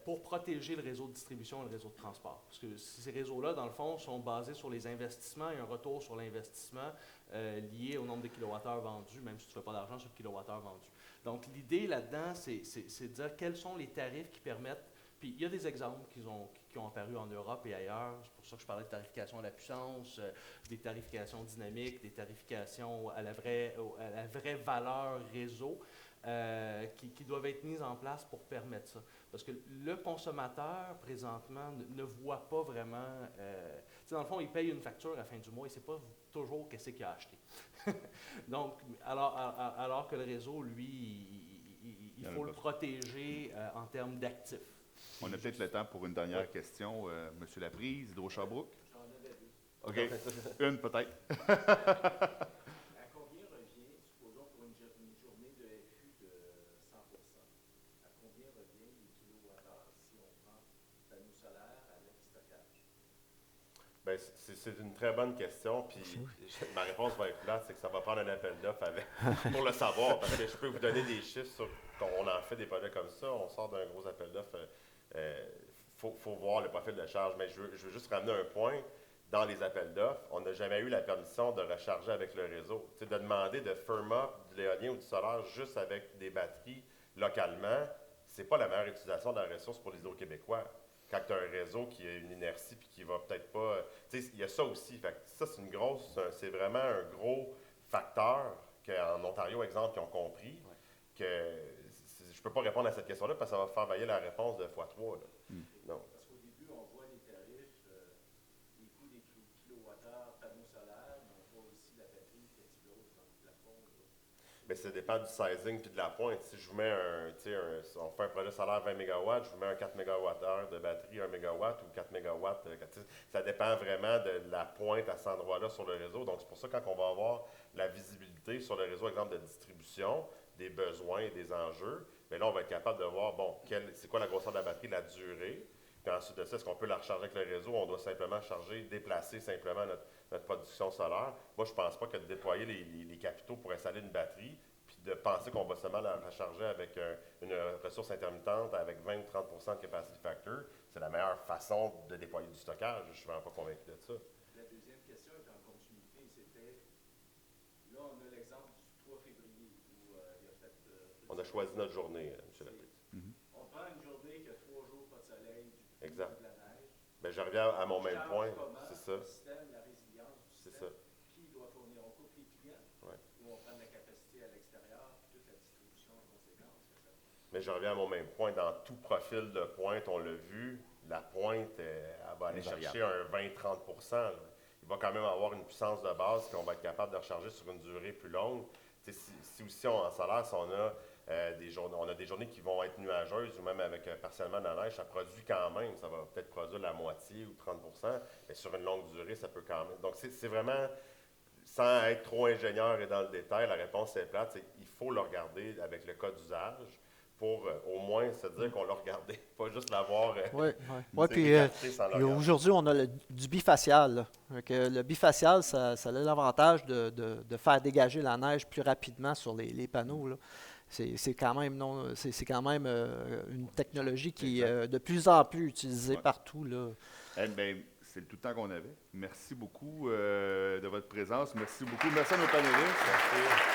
pour protéger le réseau de distribution et le réseau de transport. Parce que ces réseaux-là, dans le fond, sont basés sur les investissements et un retour sur l'investissement lié au nombre de kilowattheures vendus, même si tu ne fais pas d'argent sur le kilowattheure vendu. Donc, l'idée là-dedans, c'est de dire quels sont les tarifs qui permettent. Puis, il y a des exemples qui ont apparu en Europe et ailleurs. C'est pour ça que je parlais de tarification à la puissance, des tarifications dynamiques, des tarifications à la vraie valeur réseau. qui doivent être mises en place pour permettre ça. Parce que le consommateur, présentement, ne voit pas vraiment... dans le fond, il paye une facture à la fin du mois, il ne sait pas toujours qu'est-ce qu'il a acheté. Donc, alors que le réseau, lui, il faut le protéger en termes d'actifs. On a peut-être le temps pour une dernière question. Monsieur Laprise, Hydro-Sherbrooke. J'en avais deux. OK. Une peut-être. À combien revient, supposons pour une journée de FU de 100%, à combien revient les kilowattheures si on prend panneau solaire avec stockage? Ben, c'est une très bonne question, puis ma réponse va être plate, c'est que ça va prendre un appel d'offres pour le savoir, parce que je peux vous donner des chiffres sur quand on en fait des projets comme ça, on sort d'un gros appel d'offres, faut voir le profil de charge, mais je veux juste ramener un point. Dans les appels d'offres, on n'a jamais eu la permission de recharger avec le réseau. Tu sais, de demander de firm up de l'éolien ou du solaire juste avec des batteries localement, c'est pas la meilleure utilisation de la ressource pour les Hydro-Québécois. Quand tu as un réseau qui a une inertie puis qui va peut-être pas. Tu sais, il y a ça aussi. Fait que ça, c'est vraiment un gros facteur qu'en Ontario, exemple, ils ont compris que je peux pas répondre à cette question-là parce que ça va faire vailler la réponse de x3. Non. Parce qu'au début, on voit les tarifs, les coûts des kilowattheures, panneaux solaires, mais on voit aussi la batterie qui explose dans le plafond. Bien, ça dépend du sizing puis de la pointe. Si je vous mets on fait un projet solaire 20 MW, je vous mets un 4 MWh de batterie 1 MW ou 4 MW. Ça dépend vraiment de la pointe à cet endroit-là sur le réseau. Donc, c'est pour ça que quand on va avoir la visibilité sur le réseau, exemple de distribution, des besoins et des enjeux, bien là, on va être capable de voir, bon, c'est quoi la grosseur de la batterie, la durée. Puis ensuite de ça, est-ce qu'on peut la recharger avec le réseau? On doit simplement déplacer simplement notre production solaire. Moi, je ne pense pas que de déployer les capitaux pour installer une batterie, puis de penser qu'on va seulement la recharger avec une ressource intermittente avec 20 ou 30 de capacity factor, c'est la meilleure façon de déployer du stockage. Je ne suis vraiment pas convaincu de ça. La deuxième question est en continuité, c'était, là, on a l'exemple du 3 février où il a fait... On a choisi notre journée, M. Laprise. On prend une journée qui a 3 jours, pas de soleil, du Exact. de la neige. Bien, je reviens à mon même point. C'est ça. Le système, la résilience du C'est système. ça. Qui doit fournir? On coupe les clients Ouais. ou on prend de la capacité à l'extérieur puis toute la distribution en conséquence? Mais je reviens à mon même point. Dans tout profil de pointe, on l'a vu, la pointe, elle va aller chercher un 20-30 %. Il va quand même avoir une puissance de base qu'on va être capable de recharger sur une durée plus longue. Si aussi en solaire, si on a des journées qui vont être nuageuses ou même avec partiellement de la neige, ça produit quand même. Ça va peut-être produire la moitié ou 30 %, mais sur une longue durée, ça peut quand même. Donc, c'est vraiment, sans être trop ingénieur et dans le détail, la réponse est plate, c'est qu'il faut le regarder avec le cas d'usage pour au moins se dire qu'on l'a regardé, pas juste l'avoir puis écarté sans le regarder. aujourd'hui, on a du bifacial. Là. Donc, le bifacial, ça a l'avantage de faire dégager la neige plus rapidement sur les panneaux. Là. C'est quand même une technologie qui est de plus en plus utilisée partout. Là. Eh bien, c'est tout le temps qu'on avait. Merci beaucoup de votre présence. Merci beaucoup. Merci à nos panélistes. Merci.